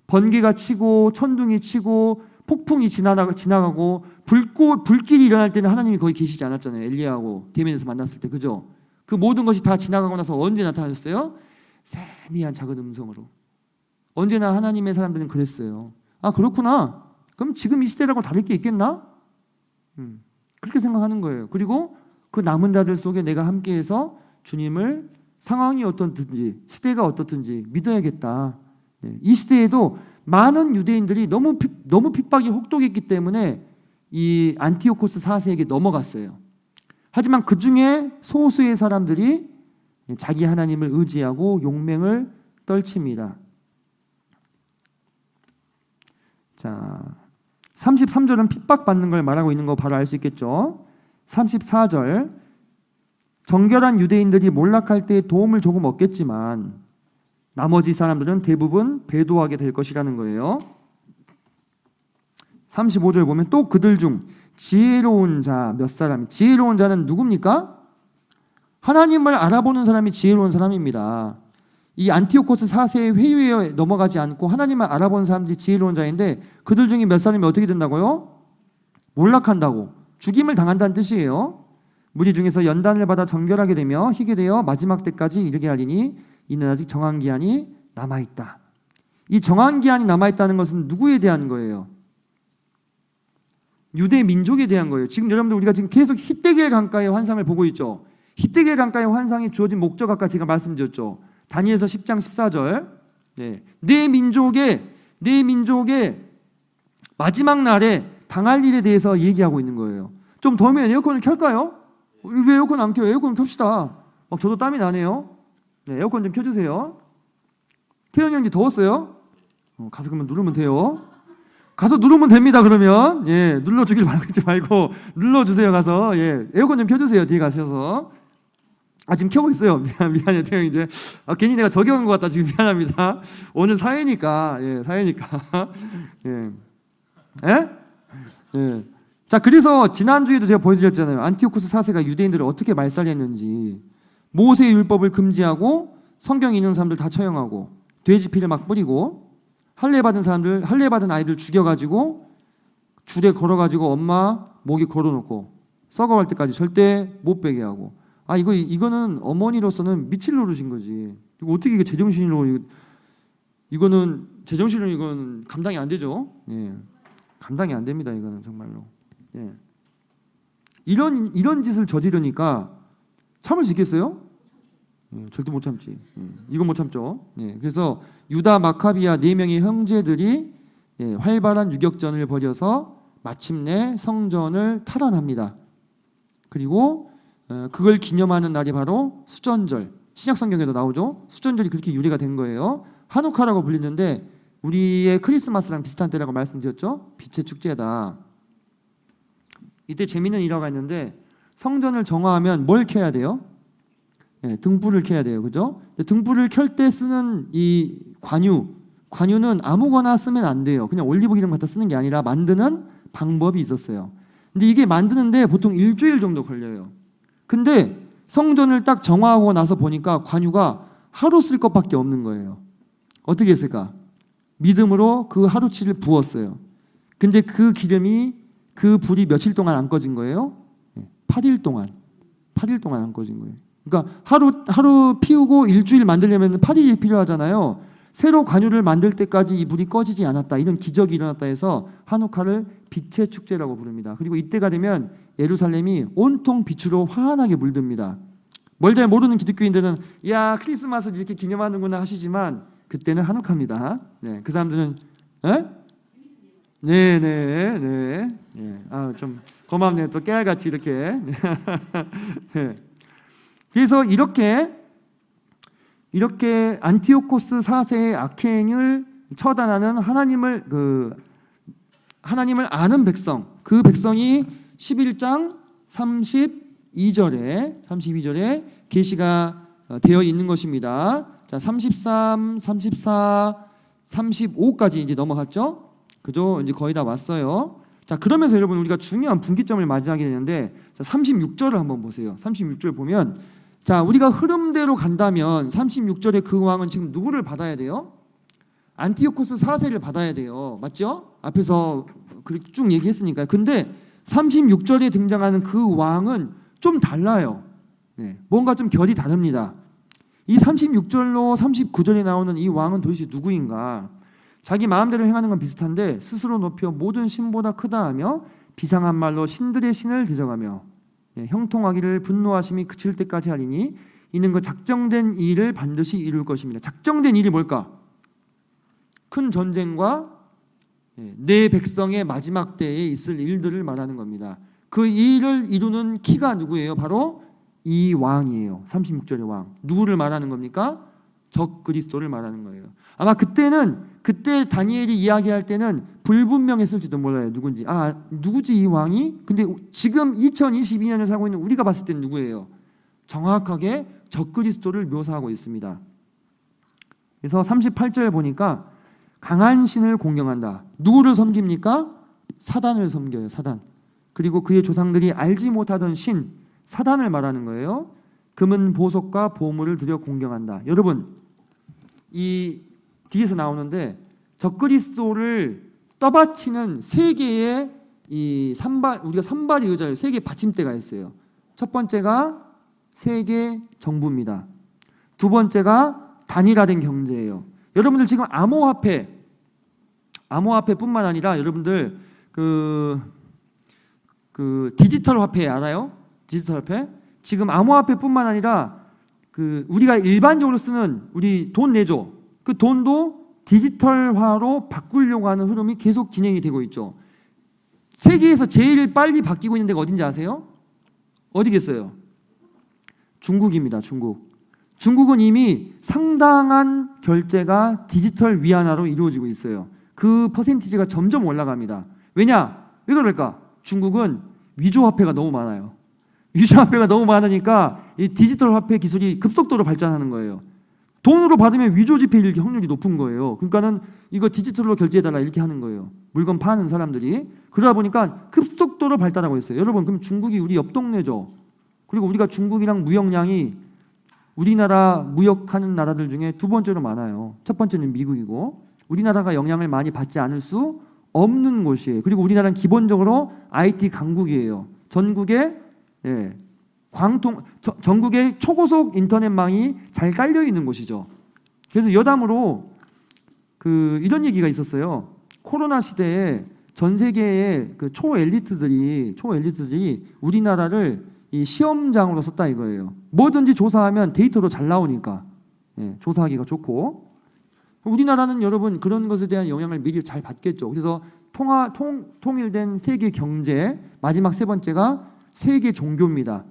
번개가 치고 천둥이 치고 폭풍이 지나가고 불길이 일어날 때는 하나님이 거기 계시지 않았잖아요. 엘리야하고 대면에서 만났을 때, 그죠? 그 모든 것이 다 지나가고 나서 언제 나타나셨어요? 세미한 작은 음성으로. 언제나 하나님의 사람들은 그랬어요. 아, 그렇구나. 그럼 지금 이 시대라고 다를 게 있겠나? 그렇게 생각하는 거예요. 그리고 그 남은 자들 속에 내가 함께해서 주님을 상황이 어떻든지 시대가 어떻든지 믿어야겠다. 이 시대에도 많은 유대인들이 너무 핍박이 혹독했기 때문에 이 안티오코스 4세에게 넘어갔어요. 하지만 그 중에 소수의 사람들이 자기 하나님을 의지하고 용맹을 떨칩니다. 자, 33절은 핍박받는 걸 말하고 있는 거 바로 알 수 있겠죠. 34절, 정결한 유대인들이 몰락할 때 도움을 조금 얻겠지만 나머지 사람들은 대부분 배도하게 될 것이라는 거예요. 35절 보면 또 그들 중 지혜로운 자 몇 사람이, 지혜로운 자는 누굽니까? 하나님을 알아보는 사람이 지혜로운 사람입니다. 이 안티오코스 4세의 회의에 넘어가지 않고 하나님을 알아보는 사람들이 지혜로운 자인데 그들 중에 몇 사람이 어떻게 된다고요? 몰락한다고, 죽임을 당한다는 뜻이에요. 무리 중에서 연단을 받아 정결하게 되며 희게 되어 마지막 때까지 이르게 하리니 이는 아직 정한 기한이 남아있다. 이 정한 기한이 남아있다는 것은 누구에 대한 거예요? 유대 민족에 대한 거예요. 지금 여러분들 우리가 지금 계속 히데겔 강가의 환상을 보고 있죠. 히데겔 강가의 환상이 주어진 목적 아까 제가 말씀드렸죠. 다니엘서 10장 14절. 내 민족의 마지막 날에 당할 일에 대해서 얘기하고 있는 거예요. 좀 더우면 에어컨을 켤까요? 왜 에어컨 안 켜요? 에어컨 켭시다. 저도 땀이 나네요. 에어컨 좀 켜주세요. 태연이 형님 더웠어요? 가서 그러면 누르면 돼요. 가서 누르면 됩니다. 그러면 눌러주길 말고 눌러주세요. 가서 에어컨 좀 켜주세요. 뒤에 가셔서. 지금 켜고 있어요. 미안해요. 태영이 이제 괜히 내가 저격한 것 같다. 지금 미안합니다. 오늘 사회니까 사회니까. 자, 그래서 지난주에도 제가 보여드렸잖아요. 안티오코스 4세가 유대인들을 어떻게 말살했는지. 모세의 율법을 금지하고 성경 읽는 사람들 다 처형하고 돼지 피를 막 뿌리고 할례 받은 아이들 죽여가지고 줄에 걸어가지고 엄마 목에 걸어놓고 썩어갈 때까지 절대 못 베게 하고. 이거는 어머니로서는 미칠 노릇인 거지. 이거 어떻게 이게 제정신으로 이거는 감당이 안 되죠. 감당이 안 됩니다. 이거는 정말로. 이런 짓을 저지르니까 참을 수 있겠어요? 절대 못 참지. 이건 못 참죠. 그래서 유다 마카비아 4명의 형제들이 활발한 유격전을 벌여서 마침내 성전을 탈환합니다. 그리고 그걸 기념하는 날이 바로 수전절. 신약성경에도 나오죠. 수전절이 그렇게 유래가 된 거예요. 하누카라고 불리는데 우리의 크리스마스랑 비슷한 때라고 말씀드렸죠. 빛의 축제다. 이때 재미있는 일화가 있는데 성전을 정화하면 뭘 켜야 돼요? 등불을 켜야 돼요. 그죠? 등불을 켤 때 쓰는 이 관유는 아무거나 쓰면 안 돼요. 그냥 올리브 기름 갖다 쓰는 게 아니라 만드는 방법이 있었어요. 근데 이게 만드는데 보통 일주일 정도 걸려요. 근데 성전을 딱 정화하고 나서 보니까 관유가 하루 쓸 것밖에 없는 거예요. 어떻게 했을까? 믿음으로 그 하루치를 부었어요. 근데 그 불이 며칠 동안 안 꺼진 거예요? 8일 동안 안 꺼진 거예요. 그러니까 하루 피우고 일주일 만들려면 8일이 필요하잖아요. 새로 관유를 만들 때까지 이 불이 꺼지지 않았다. 이런 기적이 일어났다 해서 하누카를 빛의 축제라고 부릅니다. 그리고 이때가 되면 예루살렘이 온통 빛으로 환하게 물듭니다. 뭘 잘 모르는 기독교인들은 야 크리스마스를 이렇게 기념하는구나 하시지만 그때는 하누카입니다. 그 사람들은 좀 고맙네요. 또 깨알같이 이렇게. 그래서 이렇게 안티오코스 4세의 악행을 처단하는 하나님을 아는 백성, 그 백성이 11장 32절에 계시가 되어 있는 것입니다. 자, 33, 34, 35까지 이제 넘어갔죠? 그죠? 이제 거의 다 왔어요. 자, 그러면서 여러분 우리가 중요한 분기점을 맞이하게 되는데 36절을 한번 보세요. 36절 보면 자, 우리가 흐름대로 간다면 36절에 그 왕은 지금 누구를 받아야 돼요? 안티오코스 4세를 받아야 돼요. 맞죠? 앞에서 그렇게 쭉 얘기했으니까요. 근데 36절에 등장하는 그 왕은 좀 달라요. 뭔가 좀 결이 다릅니다. 이 36절로 39절에 나오는 이 왕은 도대체 누구인가? 자기 마음대로 행하는 건 비슷한데 스스로 높여 모든 신보다 크다 하며 비상한 말로 신들의 신을 대적하며 형통하기를 분노하심이 그칠 때까지 하리니 이는 그 작정된 일을 반드시 이룰 것입니다. 작정된 일이 뭘까? 큰 전쟁과 내 백성의 마지막 때에 있을 일들을 말하는 겁니다. 그 일을 이루는 키가 누구예요? 바로 이 왕이에요. 36절의 왕. 누구를 말하는 겁니까? 적 그리스도를 말하는 거예요. 아마 그때 다니엘이 이야기할 때는 불분명했을지도 몰라요. 누군지. 누구지 이 왕이? 근데 지금 2022년을 살고 있는 우리가 봤을 때는 누구예요? 정확하게 적 그리스도를 묘사하고 있습니다. 그래서 38절 보니까 강한 신을 공경한다. 누구를 섬깁니까? 사단을 섬겨요. 사단. 그리고 그의 조상들이 알지 못하던 신, 사단을 말하는 거예요. 금은 보석과 보물을 들여 공경한다. 여러분, 이 뒤에서 나오는데 적그리스도를 떠받치는 세 개의 우리가 산발이 의자를 세 개의 받침대가 있어요. 첫 번째가 세계 정부입니다. 두 번째가 단일화된 경제예요. 여러분들 지금 암호화폐뿐만 아니라 여러분들 그 디지털 화폐 알아요? 디지털 화폐? 지금 암호화폐뿐만 아니라 우리가 일반적으로 쓰는 우리 돈 내죠. 그 돈도 디지털화로 바꾸려고 하는 흐름이 계속 진행이 되고 있죠. 세계에서 제일 빨리 바뀌고 있는 데가 어딘지 아세요? 어디겠어요? 중국입니다. 중국은 이미 상당한 결제가 디지털 위안화로 이루어지고 있어요. 그 퍼센티지가 점점 올라갑니다. 왜냐? 왜 그럴까? 중국은 위조화폐가 너무 많아요. 위조화폐가 너무 많으니까 이 디지털 화폐 기술이 급속도로 발전하는 거예요. 돈으로 받으면 위조 지폐일 확률이 높은 거예요. 그러니까는 이거 디지털로 결제해달라 이렇게 하는 거예요. 물건 파는 사람들이. 그러다 보니까 급속도로 발달하고 있어요. 여러분, 그럼 중국이 우리 옆 동네죠. 그리고 우리가 중국이랑 무역량이 우리나라 무역하는 나라들 중에 두 번째로 많아요. 첫 번째는 미국이고, 우리나라가 영향을 많이 받지 않을 수 없는 곳이에요. 그리고 우리나라는 기본적으로 IT 강국이에요. 전국에 전국에 초고속 인터넷망이 잘 깔려 있는 곳이죠. 그래서 여담으로 이런 얘기가 있었어요. 코로나 시대에 전 세계의 초엘리트들이 우리나라를 이 시험장으로 썼다 이거예요. 뭐든지 조사하면 데이터로 잘 나오니까 조사하기가 좋고, 우리나라는 여러분 그런 것에 대한 영향을 미리 잘 받겠죠. 그래서 통일된 세계 경제, 마지막 세 번째가 세계 종교입니다.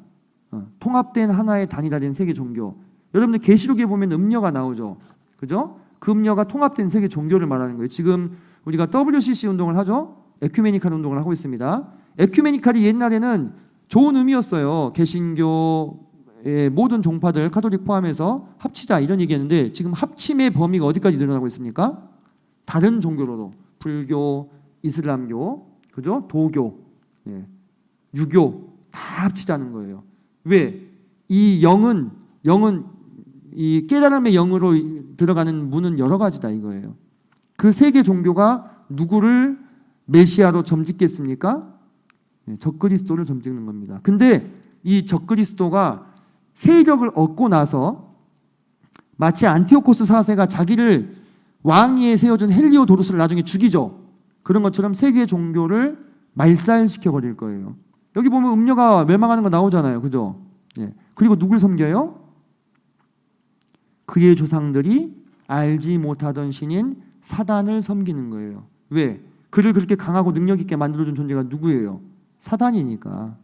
통합된 하나의 단일화된 세계 종교. 여러분들 계시록에 보면 음녀가 나오죠. 그죠? 그 음녀가 통합된 세계 종교를 말하는 거예요. 지금 우리가 WCC 운동을 하죠. 에큐메니칼 운동을 하고 있습니다. 에큐메니칼이 옛날에는 좋은 의미였어요. 개신교의 모든 종파들 카톨릭 포함해서 합치자 이런 얘기했는데, 지금 합침의 범위가 어디까지 늘어나고 있습니까? 다른 종교로도 불교, 이슬람교, 그죠? 도교, 유교 다 합치자는 거예요. 왜? 이 영은 이 깨달음의 영으로 들어가는 문은 여러 가지다 이거예요. 그 세계 종교가 누구를 메시아로 점짓겠습니까? 적그리스도를 점찍는 겁니다. 근데 이 적그리스도가 세력을 얻고 나서 마치 안티오코스 4세가 자기를 왕위에 세워준 헬리오도루스를 나중에 죽이죠. 그런 것처럼 세계 종교를 말살시켜 버릴 거예요. 여기 보면 음녀가 멸망하는 거 나오잖아요. 그죠? 그리고 누굴 섬겨요? 그의 조상들이 알지 못하던 신인 사단을 섬기는 거예요. 왜? 그를 그렇게 강하고 능력 있게 만들어준 존재가 누구예요? 사단이니까.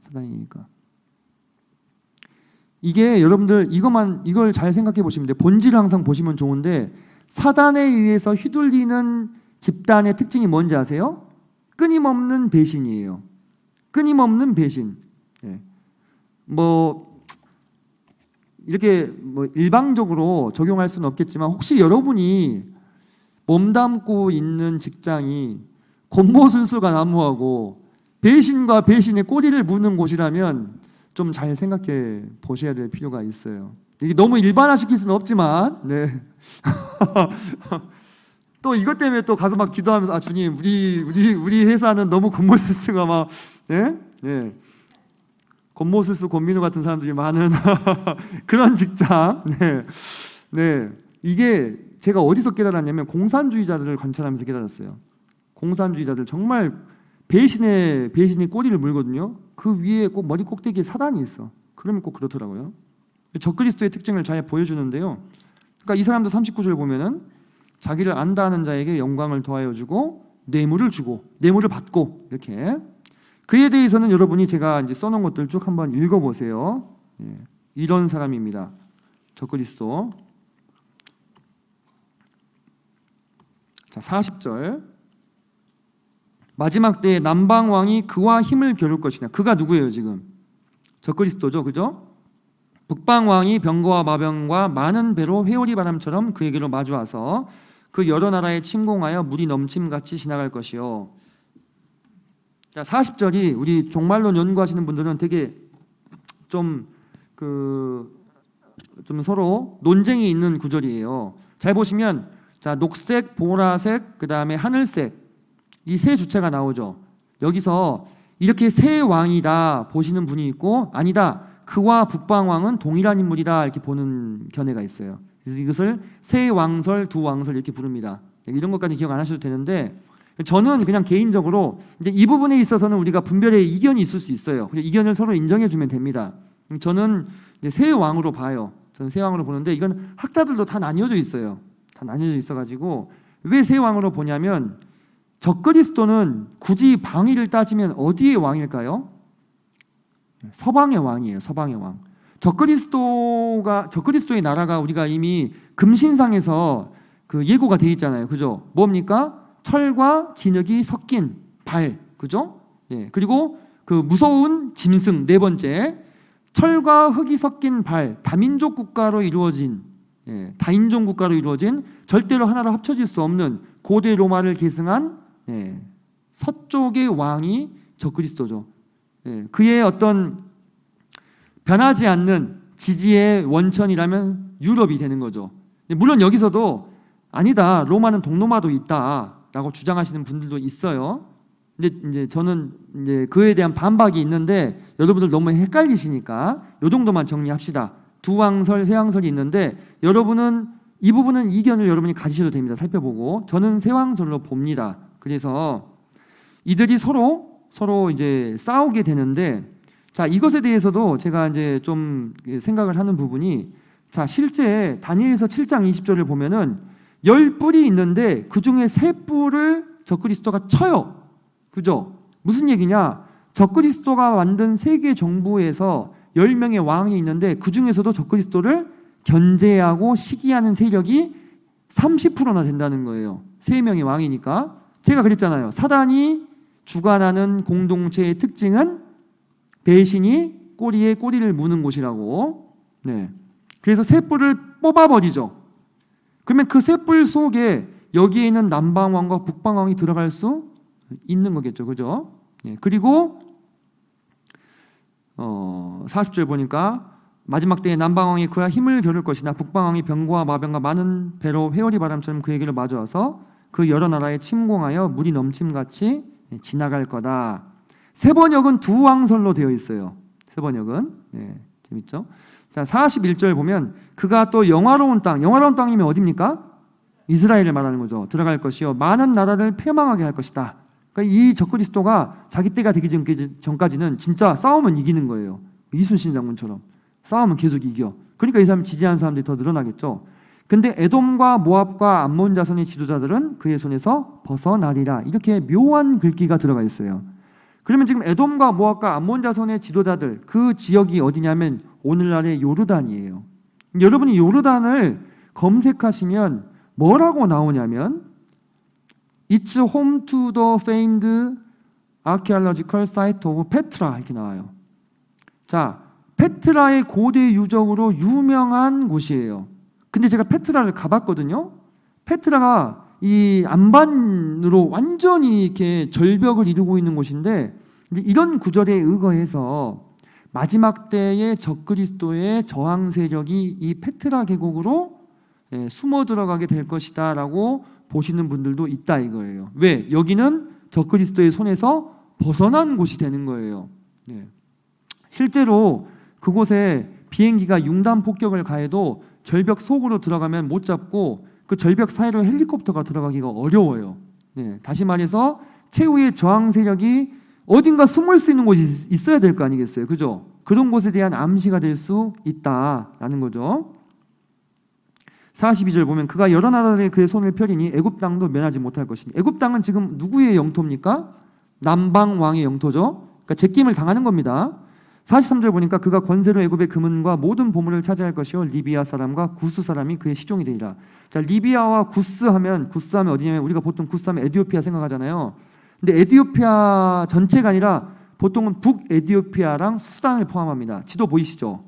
이게 여러분들 이걸 잘 생각해 보시면 돼요. 본질을 항상 보시면 좋은데, 사단에 의해서 휘둘리는 집단의 특징이 뭔지 아세요? 끊임없는 배신이에요. 끊임없는 배신. 이렇게 일방적으로 적용할 수는 없겠지만, 혹시 여러분이 몸담고 있는 직장이 곤모술수가 난무하고 배신과 배신의 꼬리를 무는 곳이라면 좀 잘 생각해 보셔야 될 필요가 있어요. 이게 너무 일반화시킬 수는 없지만, 또 이것 때문에 또 가서 막 기도하면서, 주님, 우리 회사는 너무 곤모술수가 막, 곤모술수 곤민우 같은 사람들이 많은 그런 직장. 이게 제가 어디서 깨달았냐면 공산주의자들을 관찰하면서 깨달았어요. 공산주의자들 정말 배신이 꼬리를 물거든요. 그 위에 꼭 머리 꼭대기에 사단이 있어. 그러면 꼭 그렇더라고요. 적그리스도의 특징을 잘 보여주는데요. 그러니까 이 사람도 39절 보면은 자기를 안다 하는 자에게 영광을 더하여 주고 뇌물을 주고 뇌물을 받고 이렇게 그에 대해서는 여러분이 제가 이제 써놓은 것들 쭉 한번 읽어보세요. 이런 사람입니다. 적그리스도. 자, 40절. 마지막 때에 남방 왕이 그와 힘을 겨룰 것이냐. 그가 누구예요 지금? 적그리스도죠, 그죠? 북방 왕이 병거와 마병과 많은 배로 회오리 바람처럼 그에게로 마주와서 그 여러 나라에 침공하여 물이 넘침같이 지나갈 것이요. 자, 40절이 우리 종말론 연구하시는 분들은 되게 좀 서로 논쟁이 있는 구절이에요. 잘 보시면 자, 녹색, 보라색, 그 다음에 하늘색 이 세 주체가 나오죠. 여기서 이렇게 세 왕이다 보시는 분이 있고 아니다. 그와 북방 왕은 동일한 인물이다 이렇게 보는 견해가 있어요. 그래서 이것을 세 왕설, 두 왕설 이렇게 부릅니다. 이런 것까지 기억 안 하셔도 되는데 저는 그냥 개인적으로 이제 이 부분에 있어서는 우리가 분별의 이견이 있을 수 있어요. 이견을 서로 인정해주면 됩니다. 저는 이제 세 왕으로 봐요. 저는 세 왕으로 보는데 이건 학자들도 다 나뉘어져 있어요. 다 나뉘어져 있어가지고 왜 세 왕으로 보냐면 적그리스도는 굳이 방위를 따지면 어디의 왕일까요? 서방의 왕이에요. 서방의 왕. 적그리스도의 나라가 우리가 이미 금신상에서 그 예고가 돼 있잖아요. 그죠? 뭡니까? 철과 진흙이 섞인 발. 그죠? 예. 그리고 그 무서운 짐승 네 번째. 철과 흙이 섞인 발. 다민족 국가로 이루어진 다인종 국가로 이루어진 절대로 하나로 합쳐질 수 없는 고대 로마를 계승한 서쪽의 왕이 적그리스도죠. 그의 어떤 변하지 않는 지지의 원천이라면 유럽이 되는 거죠. 물론 여기서도 아니다. 로마는 동로마도 있다라고 주장하시는 분들도 있어요. 근데 이제 저는 이제 그에 대한 반박이 있는데 여러분들 너무 헷갈리시니까 이 정도만 정리합시다. 두 왕설, 세 왕설이 있는데 여러분은 이 부분은 이견을 여러분이 가지셔도 됩니다. 살펴보고 저는 세 왕설로 봅니다. 그래서 이들이 서로 이제 싸우게 되는데 자, 이것에 대해서도 제가 이제 좀 생각을 하는 부분이 자, 실제 다니엘서 7장 20절을 보면은 10뿔이 있는데 그 중에 3뿔을 적그리스도가 쳐요. 그죠? 무슨 얘기냐? 적그리스도가 만든 세계 정부에서 10명의 왕이 있는데 그 중에서도 적그리스도를 견제하고 시기하는 세력이 30%나 된다는 거예요. 3명의 왕이니까. 제가 그랬잖아요. 사단이 주관하는 공동체의 특징은 배신이 꼬리에 꼬리를 무는 곳이라고. 네. 그래서 세 뿔을 뽑아버리죠. 그러면 그 세 뿔 속에 여기에 있는 남방왕과 북방왕이 들어갈 수 있는 거겠죠. 그죠? 네. 그리고 40절 보니까 마지막 때에 남방왕이 그와 힘을 겨룰 것이나 북방왕이 병거와 마병과 많은 배로 회오리 바람처럼 그에게로 마주와서 그 여러 나라에 침공하여 물이 넘침같이 지나갈 거다. 세번역은 두 왕설로 되어 있어요. 세번역은. 네, 재밌죠? 자, 41절 보면 그가 또 영화로운 땅이면 어디입니까? 이스라엘을 말하는 거죠. 들어갈 것이요 많은 나라를 패망하게 할 것이다. 그러니까 이 적그리스도가 자기 때가 되기 전까지는 진짜 싸우면 이기는 거예요. 이순신 장군처럼 싸우면 계속 이겨. 그러니까 이 사람 지지하는 사람들이 더 늘어나겠죠. 근데 에돔과 모압과 암몬 자손의 지도자들은 그의 손에서 벗어나리라. 이렇게 묘한 글귀가 들어가 있어요. 그러면 지금 에돔과 모압과 암몬 자손의 지도자들 그 지역이 어디냐면 오늘날의 요르단이에요. 여러분이 요르단을 검색하시면 뭐라고 나오냐면 It's home to the famed archaeological site of Petra 이렇게 나와요. 자, 페트라의 고대 유적으로 유명한 곳이에요. 근데 제가 페트라를 가봤거든요. 페트라가 이 안반으로 완전히 이렇게 절벽을 이루고 있는 곳인데 이제 이런 구절에 의거해서 마지막 때의 적그리스도의 저항 세력이 이 페트라 계곡으로 숨어 들어가게 될 것이다라고 보시는 분들도 있다 이거예요. 왜? 여기는 적그리스도의 손에서 벗어난 곳이 되는 거예요. 실제로 그곳에 비행기가 융단 폭격을 가해도 절벽 속으로 들어가면 못 잡고 그 절벽 사이로 헬리콥터가 들어가기가 어려워요. 다시 말해서 최후의 저항 세력이 어딘가 숨을 수 있는 곳이 있어야 될 거 아니겠어요? 그죠? 그런 곳에 대한 암시가 될 수 있다라는 거죠. 42절 보면 그가 여러 나라에 그의 손을 펴리니 애굽 땅도 면하지 못할 것이니, 애굽 땅은 지금 누구의 영토입니까? 남방 왕의 영토죠. 그러니까 제낌을 당하는 겁니다. 43절 보니까 그가 권세로 애굽의 금은과 모든 보물을 차지할 것이요 리비아 사람과 구스 사람이 그의 시종이 되리라. 자, 리비아와 구스 하면 어디냐면 우리가 보통 구스 하면 에티오피아 생각하잖아요. 근데 에티오피아 전체가 아니라 보통은 북에티오피아랑 수단을 포함합니다. 지도 보이시죠?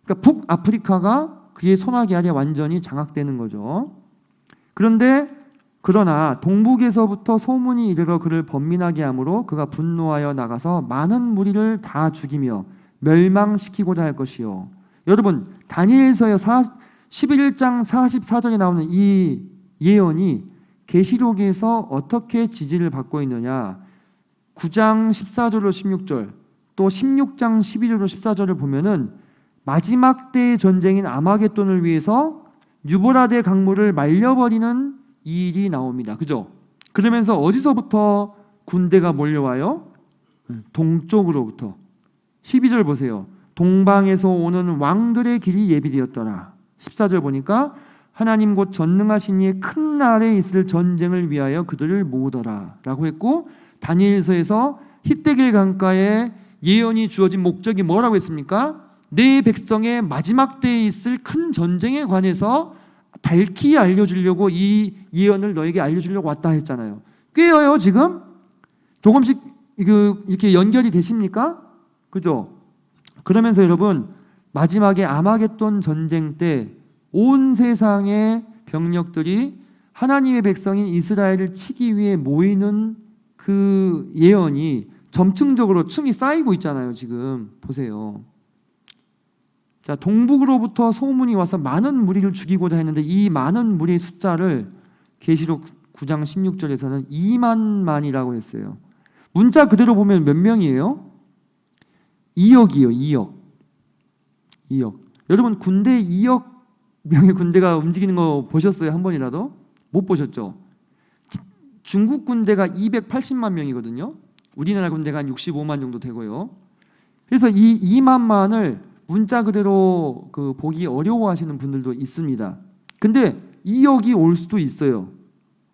그러니까 북아프리카가 그의 손아귀 아래 완전히 장악되는 거죠. 그러나 동북에서부터 소문이 이르러 그를 번민하게 하므로 그가 분노하여 나가서 많은 무리를 다 죽이며 멸망시키고자 할 것이요. 여러분, 다니엘서의 11장 44절에 나오는 이 예언이 계시록에서 어떻게 지지를 받고 있느냐. 9장 14절로 16절, 또 16장 12절로 14절을 보면은 마지막 때의 전쟁인 아마겟돈을 위해서 유보라데 강물을 말려버리는 이 일이 나옵니다. 그죠? 그러면서 어디서부터 군대가 몰려와요? 동쪽으로부터. 12절 보세요. 동방에서 오는 왕들의 길이 예비되었더라. 14절 보니까 하나님 곧 전능하신 이의 큰 날에 있을 전쟁을 위하여 그들을 모으더라 라고 했고, 다니엘서에서 히데길 강가에 예언이 주어진 목적이 뭐라고 했습니까? 내 백성의 마지막 때에 있을 큰 전쟁에 관해서 밝히 알려주려고 이 예언을 너에게 알려주려고 왔다 했잖아요. 꿰어요 지금? 조금씩 이렇게 연결이 되십니까? 그죠? 그러면서 여러분, 마지막에 아마겟돈 전쟁 때 온 세상의 병력들이 하나님의 백성인 이스라엘을 치기 위해 모이는 그 예언이 점층적으로 층이 쌓이고 있잖아요. 지금 보세요. 자, 동북으로부터 소문이 와서 많은 무리를 죽이고자 했는데 이 많은 무리의 숫자를 계시록 9장 16절에서는 2만만이라고 했어요. 문자 그대로 보면 몇 명이에요? 2억이요. 2억. 여러분, 군대 2억 명의 군대가 움직이는 거 보셨어요? 한 번이라도? 못 보셨죠? 중국 군대가 280만 명이거든요. 우리나라 군대가 한 65만 정도 되고요. 그래서 이 2만만을 문자 그대로 보기 어려워하시는 분들도 있습니다. 근데 2억이 올 수도 있어요.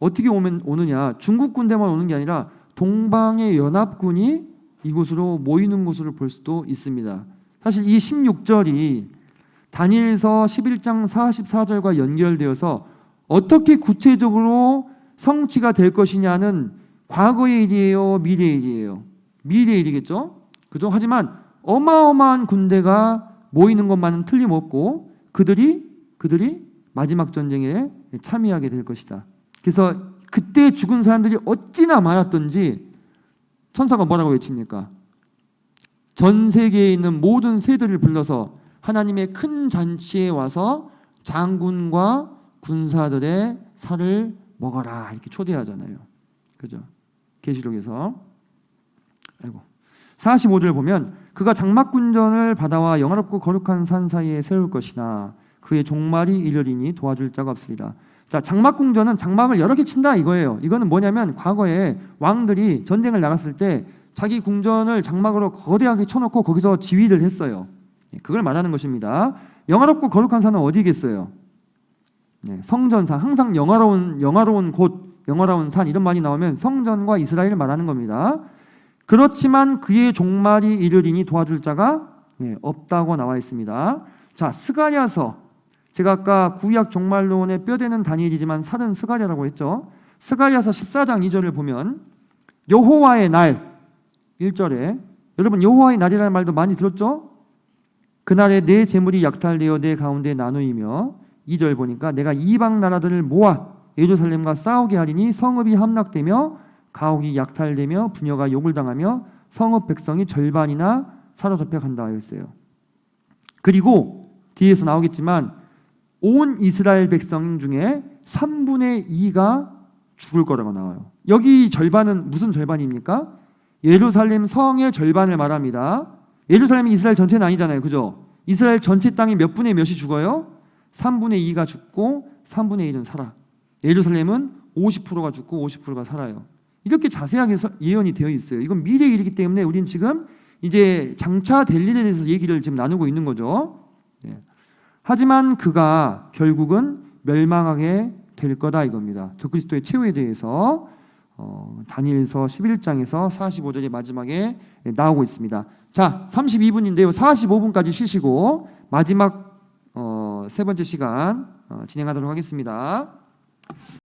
어떻게 오느냐? 중국 군대만 오는 게 아니라 동방의 연합군이 이곳으로 모이는 곳으로 볼 수도 있습니다. 사실 이 16절이 다니엘서 11장 44절과 연결되어서 어떻게 구체적으로 성취가 될 것이냐는 과거의 일이에요, 미래의 일이에요? 미래의 일이겠죠? 그죠? 하지만 어마어마한 군대가 모이는 것만은 틀림없고 그들이 마지막 전쟁에 참여하게 될 것이다. 그래서 그때 죽은 사람들이 어찌나 많았던지 천사가 뭐라고 외칩니까? 전 세계에 있는 모든 새들을 불러서 하나님의 큰 잔치에 와서 장군과 군사들의 살을 먹어라 이렇게 초대하잖아요. 그죠? 계시록에서. 45절 보면 그가 장막군전을 바다와 영화롭고 거룩한 산 사이에 세울 것이나 그의 종말이 이르리니 도와줄 자가 없으리라. 자, 장막궁전은 장막을 여러 개 친다 이거예요. 이거는 뭐냐면 과거에 왕들이 전쟁을 나갔을 때 자기 궁전을 장막으로 거대하게 쳐놓고 거기서 지휘를 했어요. 그걸 말하는 것입니다. 영화롭고 거룩한 산은 어디겠어요? 성전산. 항상 영화로운 곳, 영화로운 산 이런 말이 나오면 성전과 이스라엘을 말하는 겁니다. 그렇지만 그의 종말이 이르리니 도와줄 자가 없다고 나와 있습니다. 자, 스가랴서. 제가 아까 구약 종말론의 뼈대는 다니엘이지만 살은 스가랴라고 했죠. 스가랴서 14장 2절을 보면 여호와의 날 1절에, 여러분 여호와의 날이라는 말도 많이 들었죠? 그날에 내 재물이 약탈되어 내 가운데 나누이며, 2절 보니까 내가 이방 나라들을 모아 예루살렘과 싸우게 하리니 성읍이 함락되며 가옥이 약탈되며 부녀가 욕을 당하며 성읍 백성이 절반이나 사로잡혀 간다 하였어요. 그리고 뒤에서 나오겠지만 온 이스라엘 백성 중에 3분의 2가 죽을 거라고 나와요. 여기 절반은 무슨 절반입니까? 예루살렘 성의 절반을 말합니다. 예루살렘이 이스라엘 전체는 아니잖아요. 그죠? 이스라엘 전체 땅이 몇 분의 몇이 죽어요? 3분의 2가 죽고 3분의 1은 살아. 예루살렘은 50%가 죽고 50%가 살아요. 이렇게 자세하게 예언이 되어 있어요. 이건 미래 일이기 때문에 우리는 지금 이제 장차 될 일에 대해서 얘기를 지금 나누고 있는 거죠. 네. 하지만 그가 결국은 멸망하게 될 거다 이겁니다. 적그리스도의 최후에 대해서 다니엘서 11장에서 45절의 마지막에 나오고 있습니다. 자, 32분인데요. 45분까지 쉬시고 마지막 세 번째 시간 진행하도록 하겠습니다.